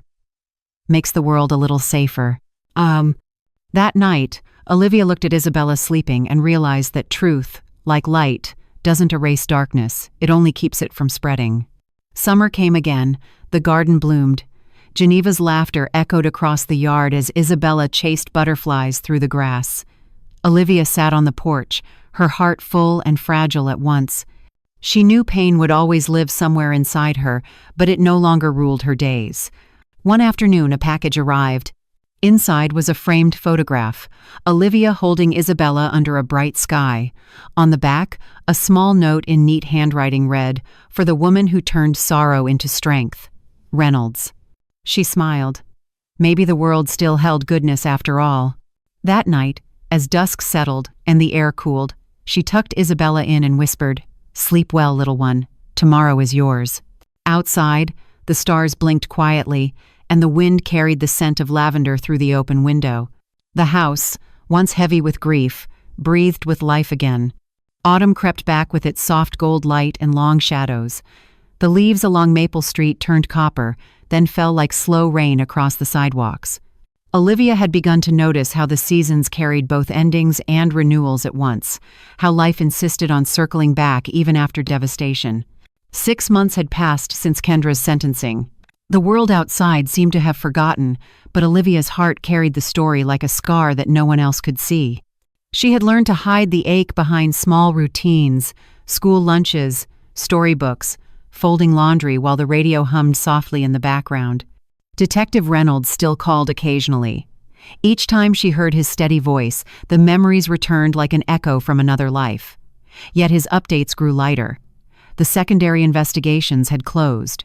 makes the world a little safer." That night, Olivia looked at Isabella sleeping and realized that truth, like light, doesn't erase darkness, it only keeps it from spreading. Summer came again, the garden bloomed. Geneva's laughter echoed across the yard as Isabella chased butterflies through the grass. Olivia sat on the porch, her heart full and fragile at once. She knew pain would always live somewhere inside her, but it no longer ruled her days. One afternoon, a package arrived. Inside was a framed photograph, Olivia holding Isabella under a bright sky. On the back, a small note in neat handwriting read, "For the woman who turned sorrow into strength. Reynolds." She smiled. Maybe the world still held goodness after all. That night, as dusk settled and the air cooled, she tucked Isabella in and whispered, "Sleep well, little one. Tomorrow is yours." Outside, the stars blinked quietly, and the wind carried the scent of lavender through the open window. The house, once heavy with grief, breathed with life again. Autumn crept back with its soft gold light and long shadows. The leaves along Maple Street turned copper, then fell like slow rain across the sidewalks. Olivia had begun to notice how the seasons carried both endings and renewals at once, how life insisted on circling back even after devastation. 6 months had passed since Kendra's sentencing. The world outside seemed to have forgotten, but Olivia's heart carried the story like a scar that no one else could see. She had learned to hide the ache behind small routines, school lunches, storybooks, folding laundry while the radio hummed softly in the background. Detective Reynolds still called occasionally. Each time she heard his steady voice, the memories returned like an echo from another life. Yet his updates grew lighter. The secondary investigations had closed.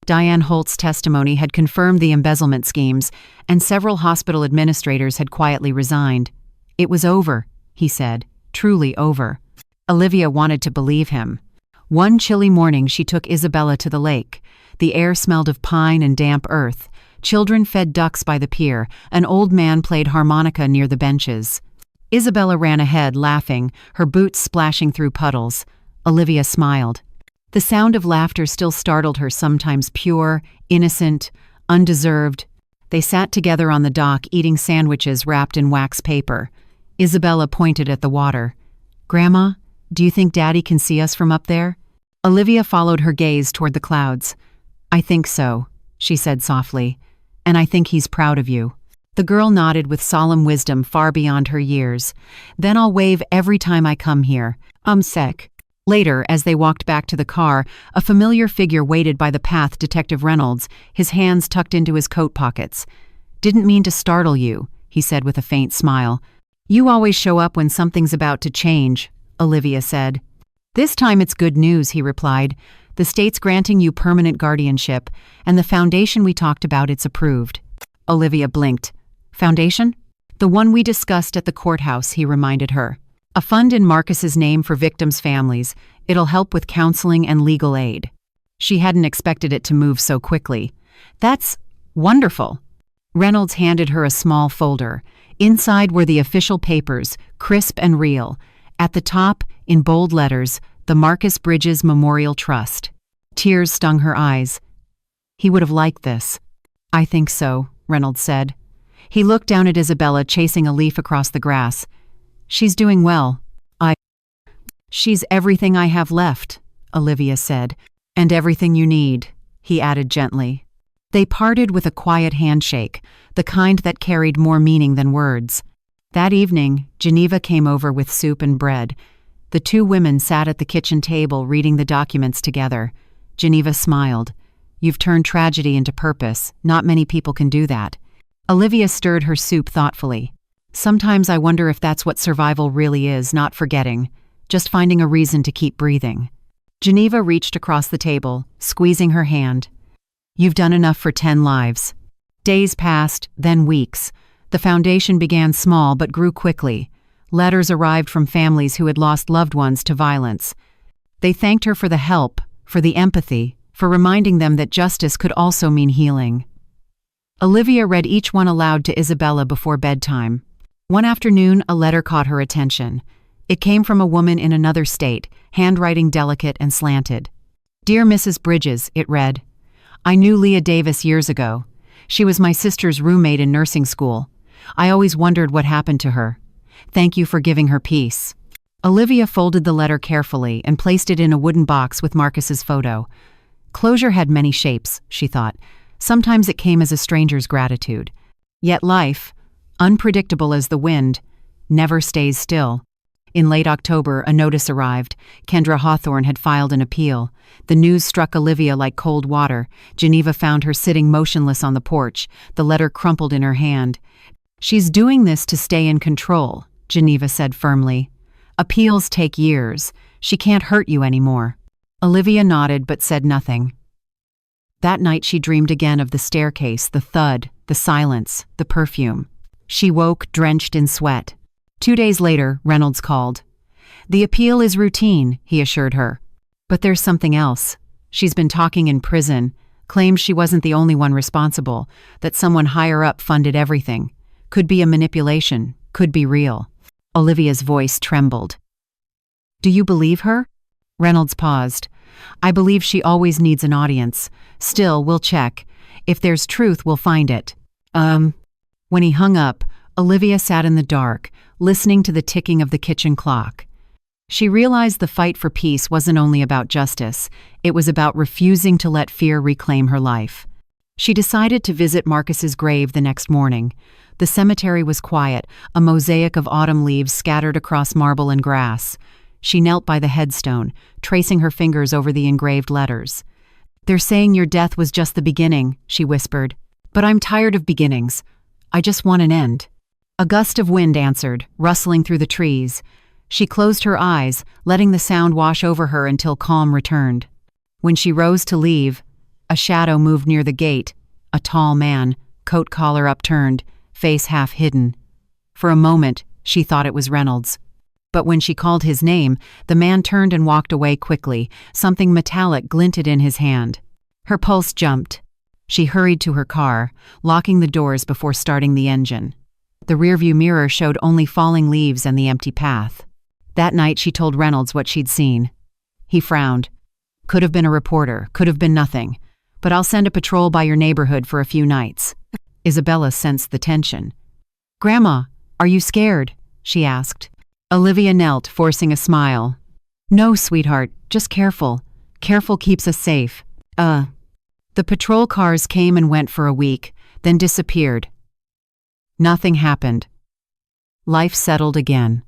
Diane Holt's testimony had confirmed the embezzlement schemes, and several hospital administrators had quietly resigned. It was over, he said, truly over. Olivia wanted to believe him. One chilly morning she took Isabella to the lake. The air smelled of pine and damp earth. Children fed ducks by the pier. An old man played harmonica near the benches. Isabella ran ahead, laughing, her boots splashing through puddles. Olivia smiled. The sound of laughter still startled her, sometimes pure, innocent, undeserved. They sat together on the dock, eating sandwiches wrapped in wax paper. Isabella pointed at the water. "Grandma, do you think Daddy can see us from up there?" Olivia followed her gaze toward the clouds. "I think so," she said softly. "And I think he's proud of you." The girl nodded with solemn wisdom far beyond her years. "Then I'll wave every time I come here. Sec." Later, as they walked back to the car, a familiar figure waited by the path, Detective Reynolds, his hands tucked into his coat pockets. "Didn't mean to startle you," he said with a faint smile. "You always show up when something's about to change," Olivia said. "This time it's good news," he replied. "The state's granting you permanent guardianship, and the foundation we talked about, it's approved." Olivia blinked. "Foundation?" "The one we discussed at the courthouse," he reminded her. "A fund in Marcus's name for victims' families. It'll help with counseling and legal aid." She hadn't expected it to move so quickly. "That's wonderful." Reynolds handed her a small folder. Inside were the official papers, crisp and real. At the top, in bold letters, the Marcus Bridges Memorial Trust. Tears stung her eyes. "He would have liked this." "I think so," Reynolds said. He looked down at Isabella, chasing a leaf across the grass. "She's doing well. She's everything I have left," Olivia said. "And everything you need," he added gently. They parted with a quiet handshake, the kind that carried more meaning than words. That evening, Geneva came over with soup and bread. The two women sat at the kitchen table reading the documents together. Geneva smiled. "You've turned tragedy into purpose. Not many people can do that." Olivia stirred her soup thoughtfully. "Sometimes I wonder if that's what survival really is, not forgetting. Just finding a reason to keep breathing." Geneva reached across the table, squeezing her hand. "You've done enough for 10 lives." Days passed, then weeks. The foundation began small but grew quickly. Letters arrived from families who had lost loved ones to violence. They thanked her for the help, for the empathy, for reminding them that justice could also mean healing. Olivia read each one aloud to Isabella before bedtime. One afternoon, a letter caught her attention. It came from a woman in another state, handwriting delicate and slanted. "Dear Mrs. Bridges," it read. "I knew Leah Davis years ago. She was my sister's roommate in nursing school. I always wondered what happened to her. Thank you for giving her peace." Olivia folded the letter carefully and placed it in a wooden box with Marcus's photo. Closure had many shapes, she thought. Sometimes it came as a stranger's gratitude. Yet life, unpredictable as the wind, never stays still. In late October, a notice arrived. Kendra Hawthorne had filed an appeal. The news struck Olivia like cold water. Geneva found her sitting motionless on the porch, the letter crumpled in her hand. "She's doing this to stay in control," Geneva said firmly. "Appeals take years. She can't hurt you anymore." Olivia nodded but said nothing. That night she dreamed again of the staircase, the thud, the silence, the perfume. She woke drenched in sweat. 2 days later, Reynolds called. "The appeal is routine," he assured her. "But there's something else. She's been talking in prison, claims she wasn't the only one responsible, that someone higher up funded everything. Could be a manipulation, could be real." Olivia's voice trembled. "Do you believe her?" Reynolds paused. "I believe she always needs an audience. Still, we'll check. If there's truth, we'll find it." When he hung up, Olivia sat in the dark, listening to the ticking of the kitchen clock. She realized the fight for peace wasn't only about justice, it was about refusing to let fear reclaim her life. She decided to visit Marcus's grave the next morning. The cemetery was quiet, a mosaic of autumn leaves scattered across marble and grass. She knelt by the headstone, tracing her fingers over the engraved letters. "They're saying your death was just the beginning," she whispered. "But I'm tired of beginnings. I just want an end." A gust of wind answered, rustling through the trees. She closed her eyes, letting the sound wash over her until calm returned. When she rose to leave, a shadow moved near the gate, a tall man, coat collar upturned, face half hidden. For a moment, she thought it was Reynolds. But when she called his name, the man turned and walked away quickly. Something metallic glinted in his hand. Her pulse jumped. She hurried to her car, locking the doors before starting the engine. The rearview mirror showed only falling leaves and the empty path. That night she told Reynolds what she'd seen. He frowned. Could have been a reporter, could have been nothing. But I'll send a patrol by your neighborhood for a few nights. Isabella sensed the tension. Grandma, are you scared? She asked. Olivia knelt, forcing a smile. No, sweetheart, just careful. Careful keeps us safe. The patrol cars came and went for a week, then disappeared. Nothing happened. Life settled again.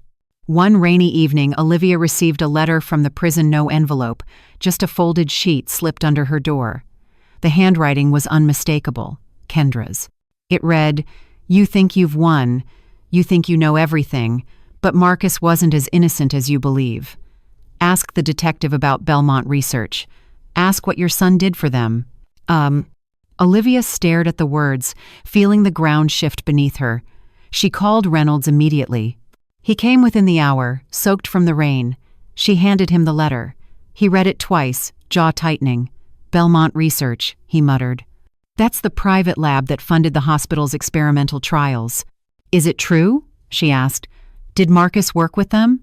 One rainy evening, Olivia received a letter from the prison, no envelope, just a folded sheet slipped under her door. The handwriting was unmistakable, Kendra's. It read, "You think you've won. You think you know everything, but Marcus wasn't as innocent as you believe. Ask the detective about Belmont research. Ask what your son did for them." Olivia stared at the words, feeling the ground shift beneath her. She called Reynolds immediately. He came within the hour, soaked from the rain. She handed him the letter. He read it twice, jaw tightening. "Belmont research," he muttered. "That's the private lab that funded the hospital's experimental trials." "Is it true?" she asked. "Did Marcus work with them?"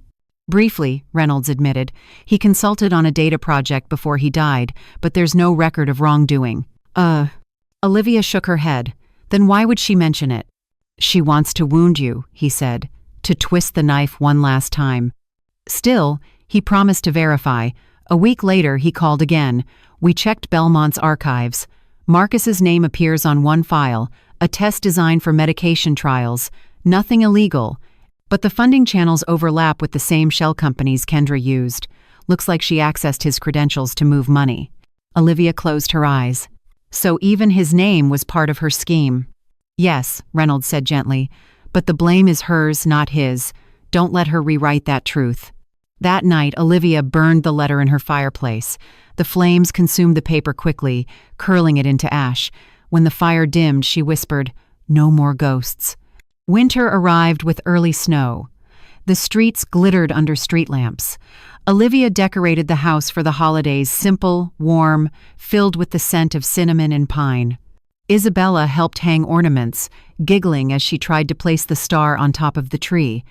"Briefly," Reynolds admitted. "He consulted on a data project before he died, but there's no record of wrongdoing." Olivia shook her head. "Then why would she mention it?" "She wants to wound you," he said, "to twist the knife one last time." Still, he promised to verify. A week later, he called again. "We checked Belmont's archives. Marcus's name appears on one file, a test designed for medication trials. Nothing illegal. But the funding channels overlap with the same shell companies Kendra used. Looks like she accessed his credentials to move money." Olivia closed her eyes. "So even his name was part of her scheme." "Yes," Reynolds said gently, "but the blame is hers, not his. Don't let her rewrite that truth." That night, Olivia burned the letter in her fireplace. The flames consumed the paper quickly, curling it into ash. When the fire dimmed, she whispered, "No more ghosts." Winter arrived with early snow. The streets glittered under street lamps. Olivia decorated the house for the holidays, simple, warm, filled with the scent of cinnamon and pine. Isabella helped hang ornaments, giggling as she tried to place the star on top of the tree.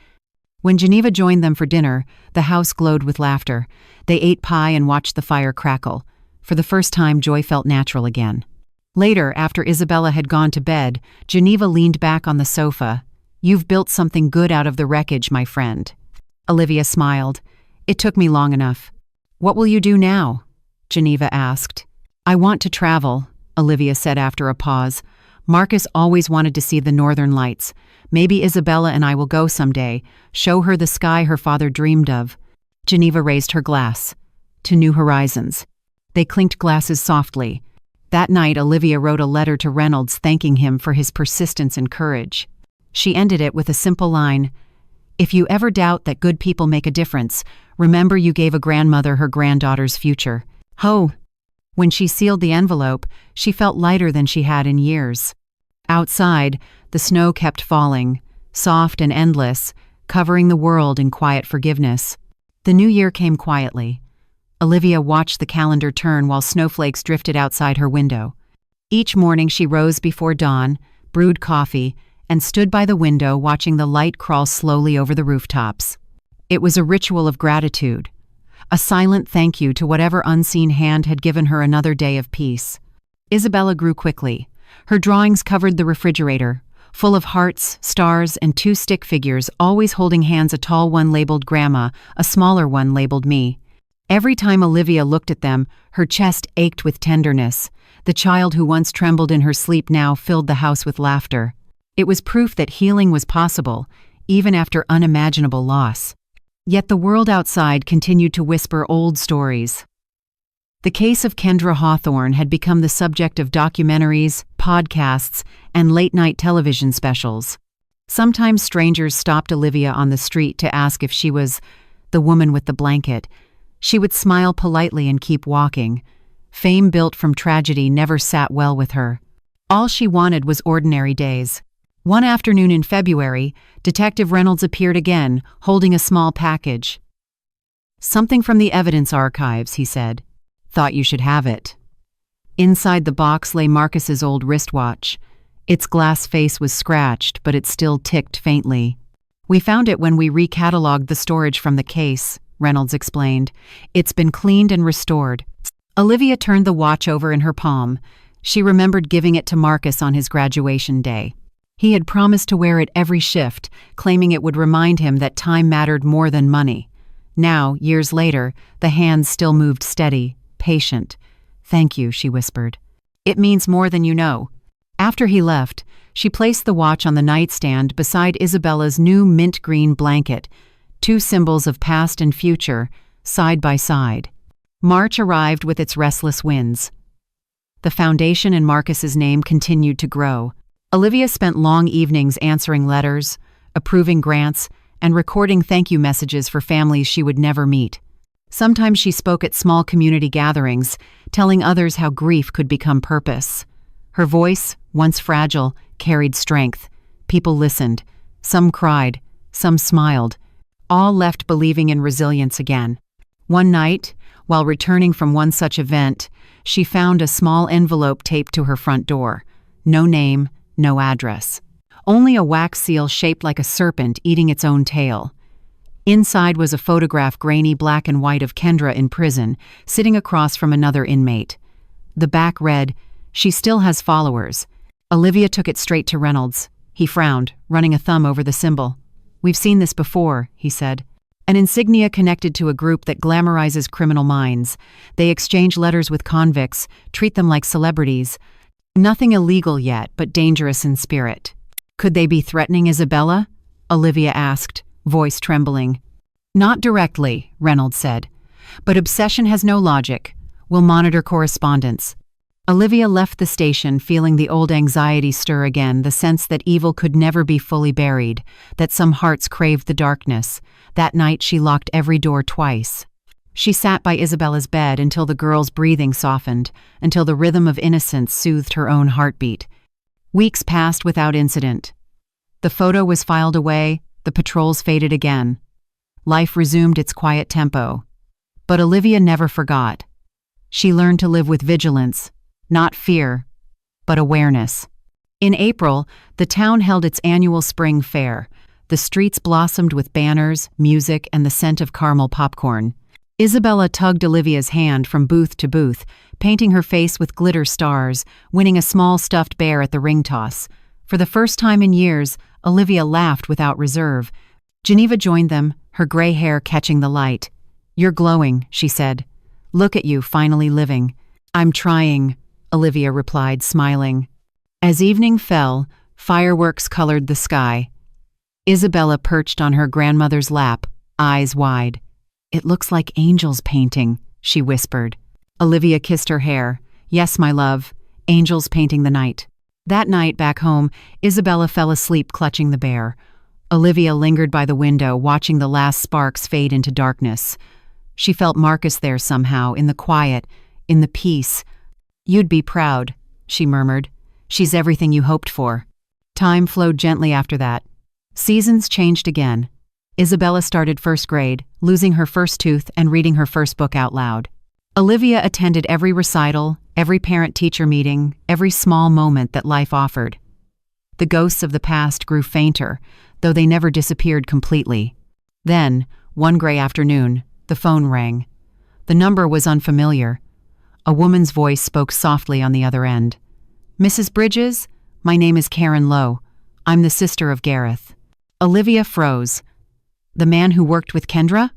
When Geneva joined them for dinner, the house glowed with laughter. They ate pie and watched the fire crackle. For the first time, joy felt natural again. Later, after Isabella had gone to bed, Geneva leaned back on the sofa. "You've built something good out of the wreckage, my friend." Olivia smiled. "It took me long enough." "What will you do now?" Geneva asked. "I want to travel," Olivia said after a pause. "Marcus always wanted to see the northern lights. Maybe Isabella and I will go someday, show her the sky her father dreamed of." Geneva raised her glass. "To new horizons." They clinked glasses softly. That night, Olivia wrote a letter to Reynolds thanking him for his persistence and courage. She ended it with a simple line, "If you ever doubt that good people make a difference, remember you gave a grandmother her granddaughter's future." Ho! When she sealed the envelope, she felt lighter than she had in years. Outside, the snow kept falling, soft and endless, covering the world in quiet forgiveness. The new year came quietly. Olivia watched the calendar turn while snowflakes drifted outside her window. Each morning she rose before dawn, brewed coffee, and stood by the window watching the light crawl slowly over the rooftops. It was a ritual of gratitude, a silent thank you to whatever unseen hand had given her another day of peace. Isabella grew quickly. Her drawings covered the refrigerator, full of hearts, stars, and two stick figures, always holding hands, a tall one labeled Grandma, a smaller one labeled me. Every time Olivia looked at them, her chest ached with tenderness. The child who once trembled in her sleep now filled the house with laughter. It was proof that healing was possible, even after unimaginable loss. Yet the world outside continued to whisper old stories. The case of Kendra Hawthorne had become the subject of documentaries, podcasts, and late-night television specials. Sometimes strangers stopped Olivia on the street to ask if she was the woman with the blanket. She would smile politely and keep walking. Fame built from tragedy never sat well with her. All she wanted was ordinary days. One afternoon in February, Detective Reynolds appeared again, holding a small package. "Something from the evidence archives," he said. "Thought you should have it." Inside the box lay Marcus's old wristwatch. Its glass face was scratched, but it still ticked faintly. "We found it when we recatalogued the storage from the case," Reynolds explained. "It's been cleaned and restored." Olivia turned the watch over in her palm. She remembered giving it to Marcus on his graduation day. He had promised to wear it every shift, claiming it would remind him that time mattered more than money. Now, years later, the hands still moved steady, patient. "Thank you," she whispered. "It means more than you know." After he left, she placed the watch on the nightstand beside Isabella's new mint green blanket, two symbols of past and future, side by side. March arrived with its restless winds. The foundation in Marcus's name continued to grow. Olivia spent long evenings answering letters, approving grants, and recording thank you messages for families she would never meet. Sometimes she spoke at small community gatherings, telling others how grief could become purpose. Her voice, once fragile, carried strength. People listened. Some cried, some smiled, all left believing in resilience again. One night, while returning from one such event, she found a small envelope taped to her front door. No name, no address. Only a wax seal shaped like a serpent eating its own tail. Inside was a photograph, grainy black and white, of Kendra in prison, sitting across from another inmate. The back read, "She still has followers." Olivia took it straight to Reynolds. He frowned, running a thumb over the symbol. "We've seen this before," he said. "An insignia connected to a group that glamorizes criminal minds. They exchange letters with convicts, treat them like celebrities. Nothing illegal yet, but dangerous in spirit." "Could they be threatening Isabella?" Olivia asked, voice trembling. "Not directly," Reynolds said. "But obsession has no logic. We'll monitor correspondence." Olivia left the station feeling the old anxiety stir again, the sense that evil could never be fully buried, that some hearts craved the darkness. That night she locked every door twice. She sat by Isabella's bed until the girl's breathing softened, until the rhythm of innocence soothed her own heartbeat. Weeks passed without incident. The photo was filed away, the patrols faded again. Life resumed its quiet tempo. But Olivia never forgot. She learned to live with vigilance, not fear, but awareness. In April, the town held its annual spring fair. The streets blossomed with banners, music, and the scent of caramel popcorn. Isabella tugged Olivia's hand from booth to booth, painting her face with glitter stars, winning a small stuffed bear at the ring toss. For the first time in years, Olivia laughed without reserve. Geneva joined them, her gray hair catching the light. "You're glowing," she said. "Look at you, finally living." "I'm trying," Olivia replied, smiling. As evening fell, fireworks colored the sky. Isabella perched on her grandmother's lap, eyes wide. "It looks like angels painting," she whispered. Olivia kissed her hair. "Yes, my love, angels painting the night." That night, back home, Isabella fell asleep clutching the bear. Olivia lingered by the window, watching the last sparks fade into darkness. She felt Marcus there somehow, in the quiet, in the peace. "You'd be proud," she murmured. "She's everything you hoped for." Time flowed gently after that. Seasons changed again. Isabella started first grade, losing her first tooth and reading her first book out loud. Olivia attended every recital, every parent-teacher meeting, every small moment that life offered. The ghosts of the past grew fainter, though they never disappeared completely. Then, one gray afternoon, the phone rang. The number was unfamiliar. A woman's voice spoke softly on the other end. "Mrs. Bridges, my name is Karen Lowe. I'm the sister of Gareth." Olivia froze. "The man who worked with Kendra?"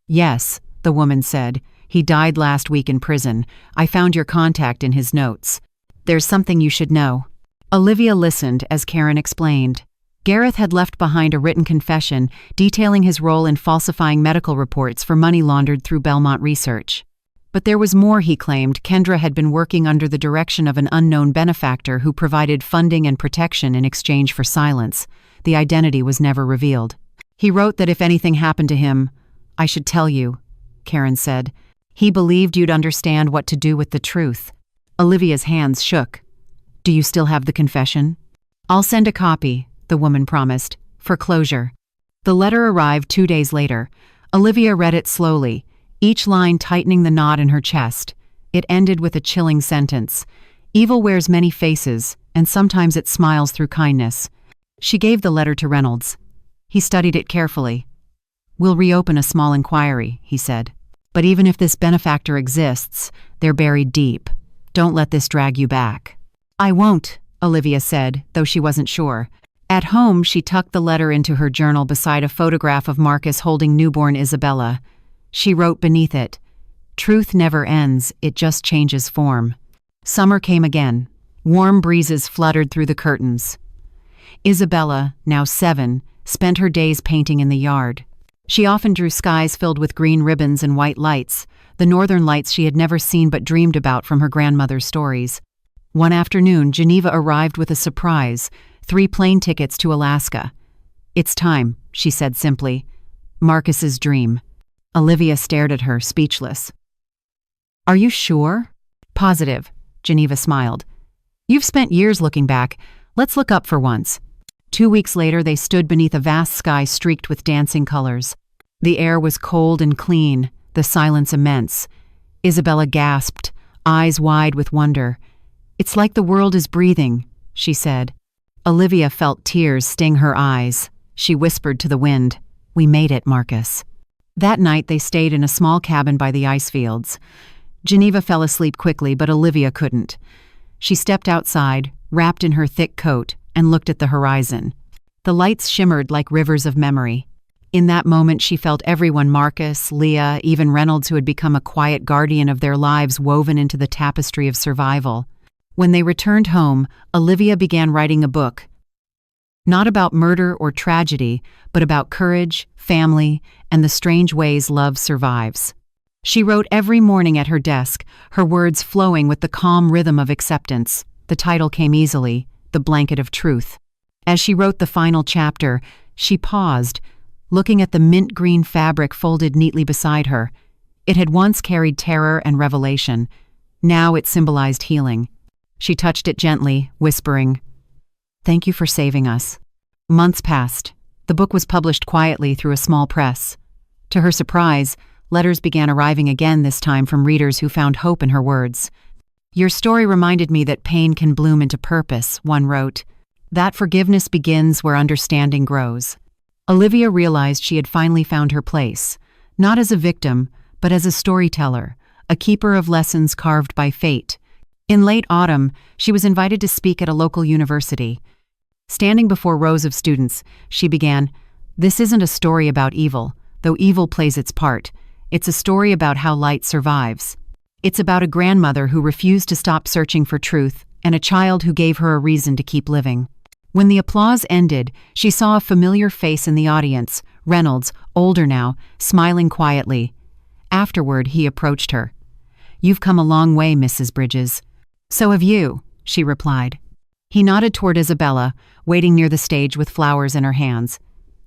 "Yes," the woman said. "He died last week in prison. I found your contact in his notes. There's something you should know." Olivia listened as Karen explained. Gareth had left behind a written confession detailing his role in falsifying medical reports for money laundered through Belmont Research. But there was more, he claimed. Kendra had been working under the direction of an unknown benefactor who provided funding and protection in exchange for silence. The identity was never revealed. "He wrote that if anything happened to him, I should tell you," Karen said. "He believed you'd understand what to do with the truth." Olivia's hands shook. "Do you still have the confession?" "I'll send a copy," the woman promised, "for closure." The letter arrived 2 days later. Olivia read it slowly, each line tightening the knot in her chest. It ended with a chilling sentence. "Evil wears many faces, and sometimes it smiles through kindness. She gave the letter to Reynolds. He studied it carefully. "We'll reopen a small inquiry," he said. "But even if this benefactor exists, they're buried deep. Don't let this drag you back." "I won't," Olivia said, though she wasn't sure. At home, she tucked the letter into her journal beside a photograph of Marcus holding newborn Isabella. She wrote beneath it, "Truth never ends, it just changes form." Summer came again. Warm breezes fluttered through the curtains. Isabella, now 7, spent her days painting in the yard. She often drew skies filled with green ribbons and white lights, the northern lights she had never seen but dreamed about from her grandmother's stories. One afternoon, Geneva arrived with a surprise, 3 plane tickets to Alaska. "It's time," she said simply. "Marcus's dream." Olivia stared at her, speechless. "Are you sure?" "Positive," Geneva smiled. "You've spent years looking back. Let's look up for once." 2 weeks later, they stood beneath a vast sky streaked with dancing colors. The air was cold and clean, the silence immense. Isabella gasped, eyes wide with wonder. "It's like the world is breathing," she said. Olivia felt tears sting her eyes. She whispered to the wind, "We made it, Marcus." That night they stayed in a small cabin by the ice fields. Geneva fell asleep quickly, but Olivia couldn't. She stepped outside, wrapped in her thick coat, and looked at the horizon. The lights shimmered like rivers of memory. In that moment she felt everyone, Marcus, Leah, even Reynolds, who had become a quiet guardian of their lives, woven into the tapestry of survival. When they returned home, Olivia began writing a book. Not about murder or tragedy, but about courage, family, and the strange ways love survives. She wrote every morning at her desk, her words flowing with the calm rhythm of acceptance. The title came easily, The Blanket of Truth. As she wrote the final chapter, she paused, looking at the mint green fabric folded neatly beside her. It had once carried terror and revelation. Now it symbolized healing. She touched it gently, whispering, "Thank you for saving us." Months passed. The book was published quietly through a small press. To her surprise, letters began arriving again, this time from readers who found hope in her words. "Your story reminded me that pain can bloom into purpose," one wrote. "That forgiveness begins where understanding grows." Olivia realized she had finally found her place, not as a victim, but as a storyteller, a keeper of lessons carved by fate. In late autumn, she was invited to speak at a local university. Standing before rows of students, she began, "This isn't a story about evil, though evil plays its part. It's a story about how light survives. It's about a grandmother who refused to stop searching for truth and a child who gave her a reason to keep living." When the applause ended, she saw a familiar face in the audience, Reynolds, older now, smiling quietly. Afterward, he approached her. "You've come a long way, Mrs. Bridges." "So have you," she replied. He nodded toward Isabella, waiting near the stage with flowers in her hands.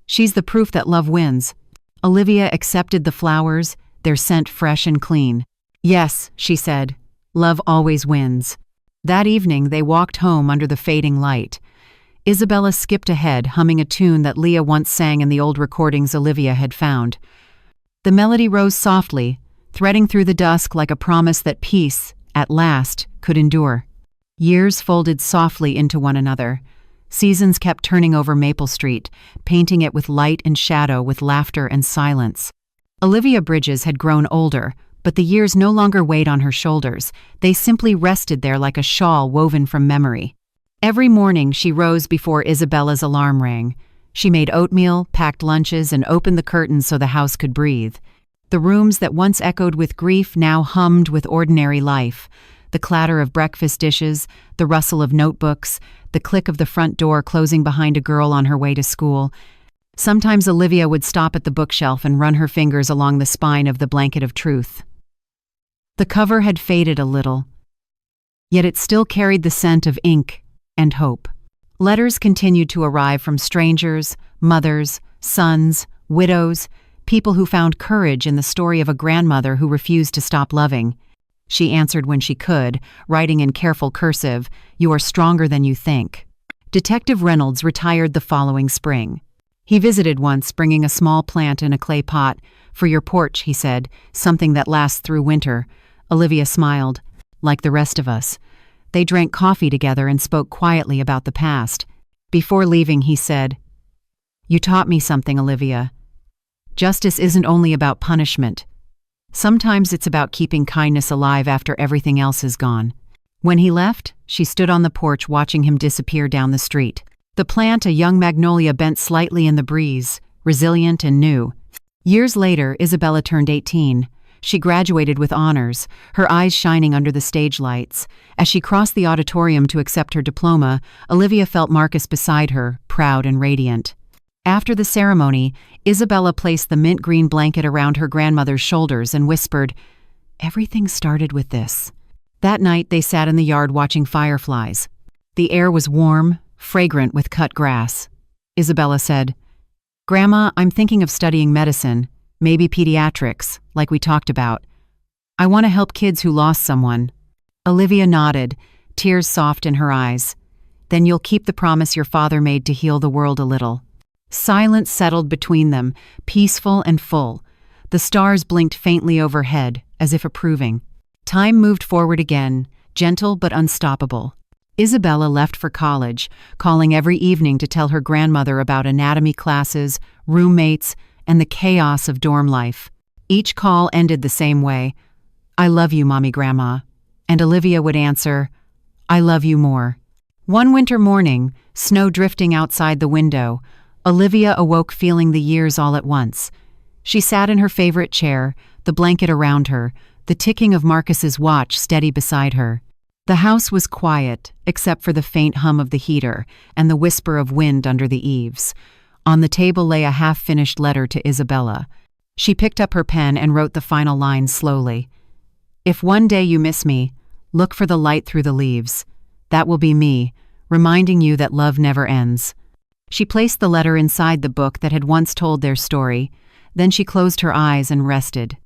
"She's the proof that love wins." Olivia accepted the flowers, their scent fresh and clean. "Yes," she said, "love always wins." That evening, they walked home under the fading light. Isabella skipped ahead, humming a tune that Leah once sang in the old recordings Olivia had found. The melody rose softly, threading through the dusk like a promise that peace, at last, could endure. Years folded softly into one another. Seasons kept turning over Maple Street, painting it with light and shadow, with laughter and silence. Olivia Bridges had grown older, but the years no longer weighed on her shoulders. They simply rested there like a shawl woven from memory. Every morning she rose before Isabella's alarm rang. She made oatmeal, packed lunches, and opened the curtains so the house could breathe. The rooms that once echoed with grief now hummed with ordinary life. The clatter of breakfast dishes, the rustle of notebooks, the click of the front door closing behind a girl on her way to school. Sometimes Olivia would stop at the bookshelf and run her fingers along the spine of The Blanket of Truth. The cover had faded a little, yet it still carried the scent of ink and hope. Letters continued to arrive from strangers, mothers, sons, widows, people who found courage in the story of a grandmother who refused to stop loving. She answered when she could, writing in careful cursive, "You are stronger than you think." Detective Reynolds retired the following spring. He visited once, bringing a small plant in a clay pot. "For your porch," he said, "something that lasts through winter." Olivia smiled. "Like the rest of us." They drank coffee together and spoke quietly about the past. Before leaving, he said, "You taught me something, Olivia. Justice isn't only about punishment. Sometimes it's about keeping kindness alive after everything else is gone." When he left, she stood on the porch watching him disappear down the street. The plant, a young magnolia, bent slightly in the breeze, resilient and new. Years later, Isabella turned 18. She graduated with honors, her eyes shining under the stage lights. As she crossed the auditorium to accept her diploma, Olivia felt Marcus beside her, proud and radiant. After the ceremony, Isabella placed the mint green blanket around her grandmother's shoulders and whispered, "Everything started with this." That night, they sat in the yard watching fireflies. The air was warm, fragrant with cut grass. Isabella said, "Grandma, I'm thinking of studying medicine, maybe pediatrics, like we talked about. I want to help kids who lost someone." Olivia nodded, tears soft in her eyes. "Then you'll keep the promise your father made to heal the world a little." Silence settled between them, peaceful and full. The stars blinked faintly overhead, as if approving. Time moved forward again, gentle but unstoppable. Isabella left for college, calling every evening to tell her grandmother about anatomy classes, roommates, and the chaos of dorm life. Each call ended the same way, "I love you, Mommy Grandma." And Olivia would answer, "I love you more." One winter morning, snow drifting outside the window, Olivia awoke feeling the years all at once. She sat in her favorite chair, the blanket around her, the ticking of Marcus's watch steady beside her. The house was quiet, except for the faint hum of the heater and the whisper of wind under the eaves. On the table lay a half-finished letter to Isabella. She picked up her pen and wrote the final lines slowly. "If one day you miss me, look for the light through the leaves. That will be me, reminding you that love never ends." She placed the letter inside the book that had once told their story. Then she closed her eyes and rested.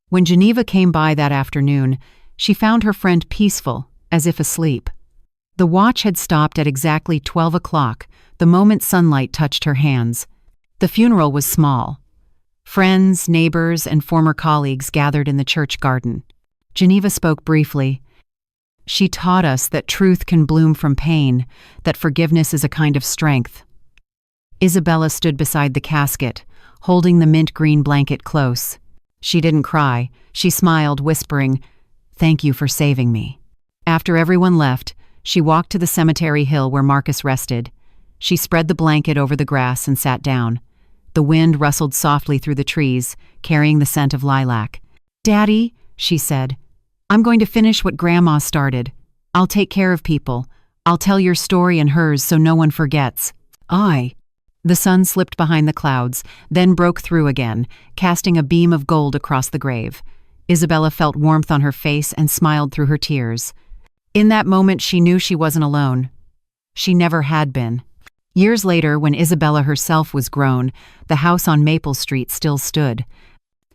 When Geneva came by that afternoon, she found her friend peaceful, as if asleep. The watch had stopped at exactly 12 o'clock, the moment sunlight touched her hands. The funeral was small. Friends, neighbors, and former colleagues gathered in the church garden. Geneva spoke briefly. "She taught us that truth can bloom from pain, that forgiveness is a kind of strength." Isabella stood beside the casket, holding the mint green blanket close. She didn't cry. She smiled, whispering, "Thank you for saving me." After everyone left, she walked to the cemetery hill where Marcus rested. She spread the blanket over the grass and sat down. The wind rustled softly through the trees, carrying the scent of lilac. "Daddy," she said, "I'm going to finish what Grandma started. I'll take care of people. I'll tell your story and hers so no one forgets." The sun slipped behind the clouds, then broke through again, casting a beam of gold across the grave. Isabella felt warmth on her face and smiled through her tears. In that moment, she knew she wasn't alone. She never had been. Years later, when Isabella herself was grown, the house on Maple Street still stood.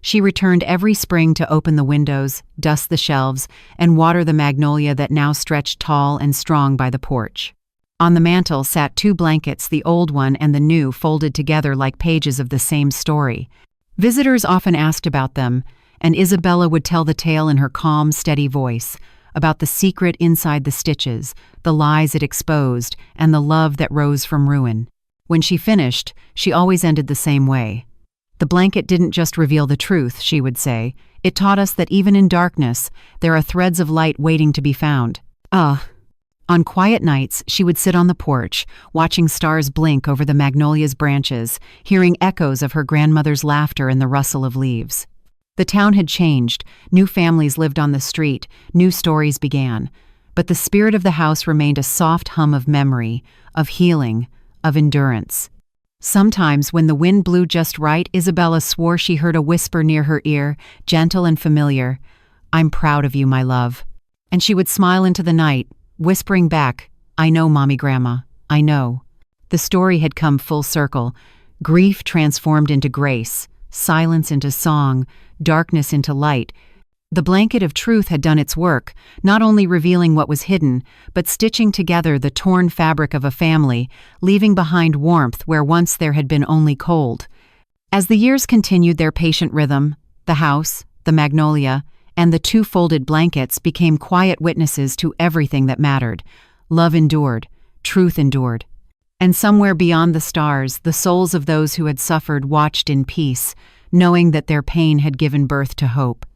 She returned every spring to open the windows, dust the shelves, and water the magnolia that now stretched tall and strong by the porch. On the mantel sat two blankets, the old one and the new, folded together like pages of the same story. Visitors often asked about them, and Isabella would tell the tale in her calm, steady voice, about the secret inside the stitches, the lies it exposed, and the love that rose from ruin. When she finished, she always ended the same way. "The blanket didn't just reveal the truth," she would say. "It taught us that even in darkness, there are threads of light waiting to be found." On quiet nights, she would sit on the porch, watching stars blink over the magnolia's branches, hearing echoes of her grandmother's laughter and the rustle of leaves. The town had changed, new families lived on the street, new stories began. But the spirit of the house remained a soft hum of memory, of healing, of endurance. Sometimes, when the wind blew just right, Isabella swore she heard a whisper near her ear, gentle and familiar, "I'm proud of you, my love." And she would smile into the night, whispering back, "I know, Mommy Grandma, I know." The story had come full circle. Grief transformed into grace, silence into song, darkness into light. The blanket of truth had done its work, not only revealing what was hidden, but stitching together the torn fabric of a family, leaving behind warmth where once there had been only cold. As the years continued their patient rhythm, the house, the magnolia, and the two folded blankets became quiet witnesses to everything that mattered. Love endured, truth endured. And somewhere beyond the stars, the souls of those who had suffered watched in peace, knowing that their pain had given birth to hope.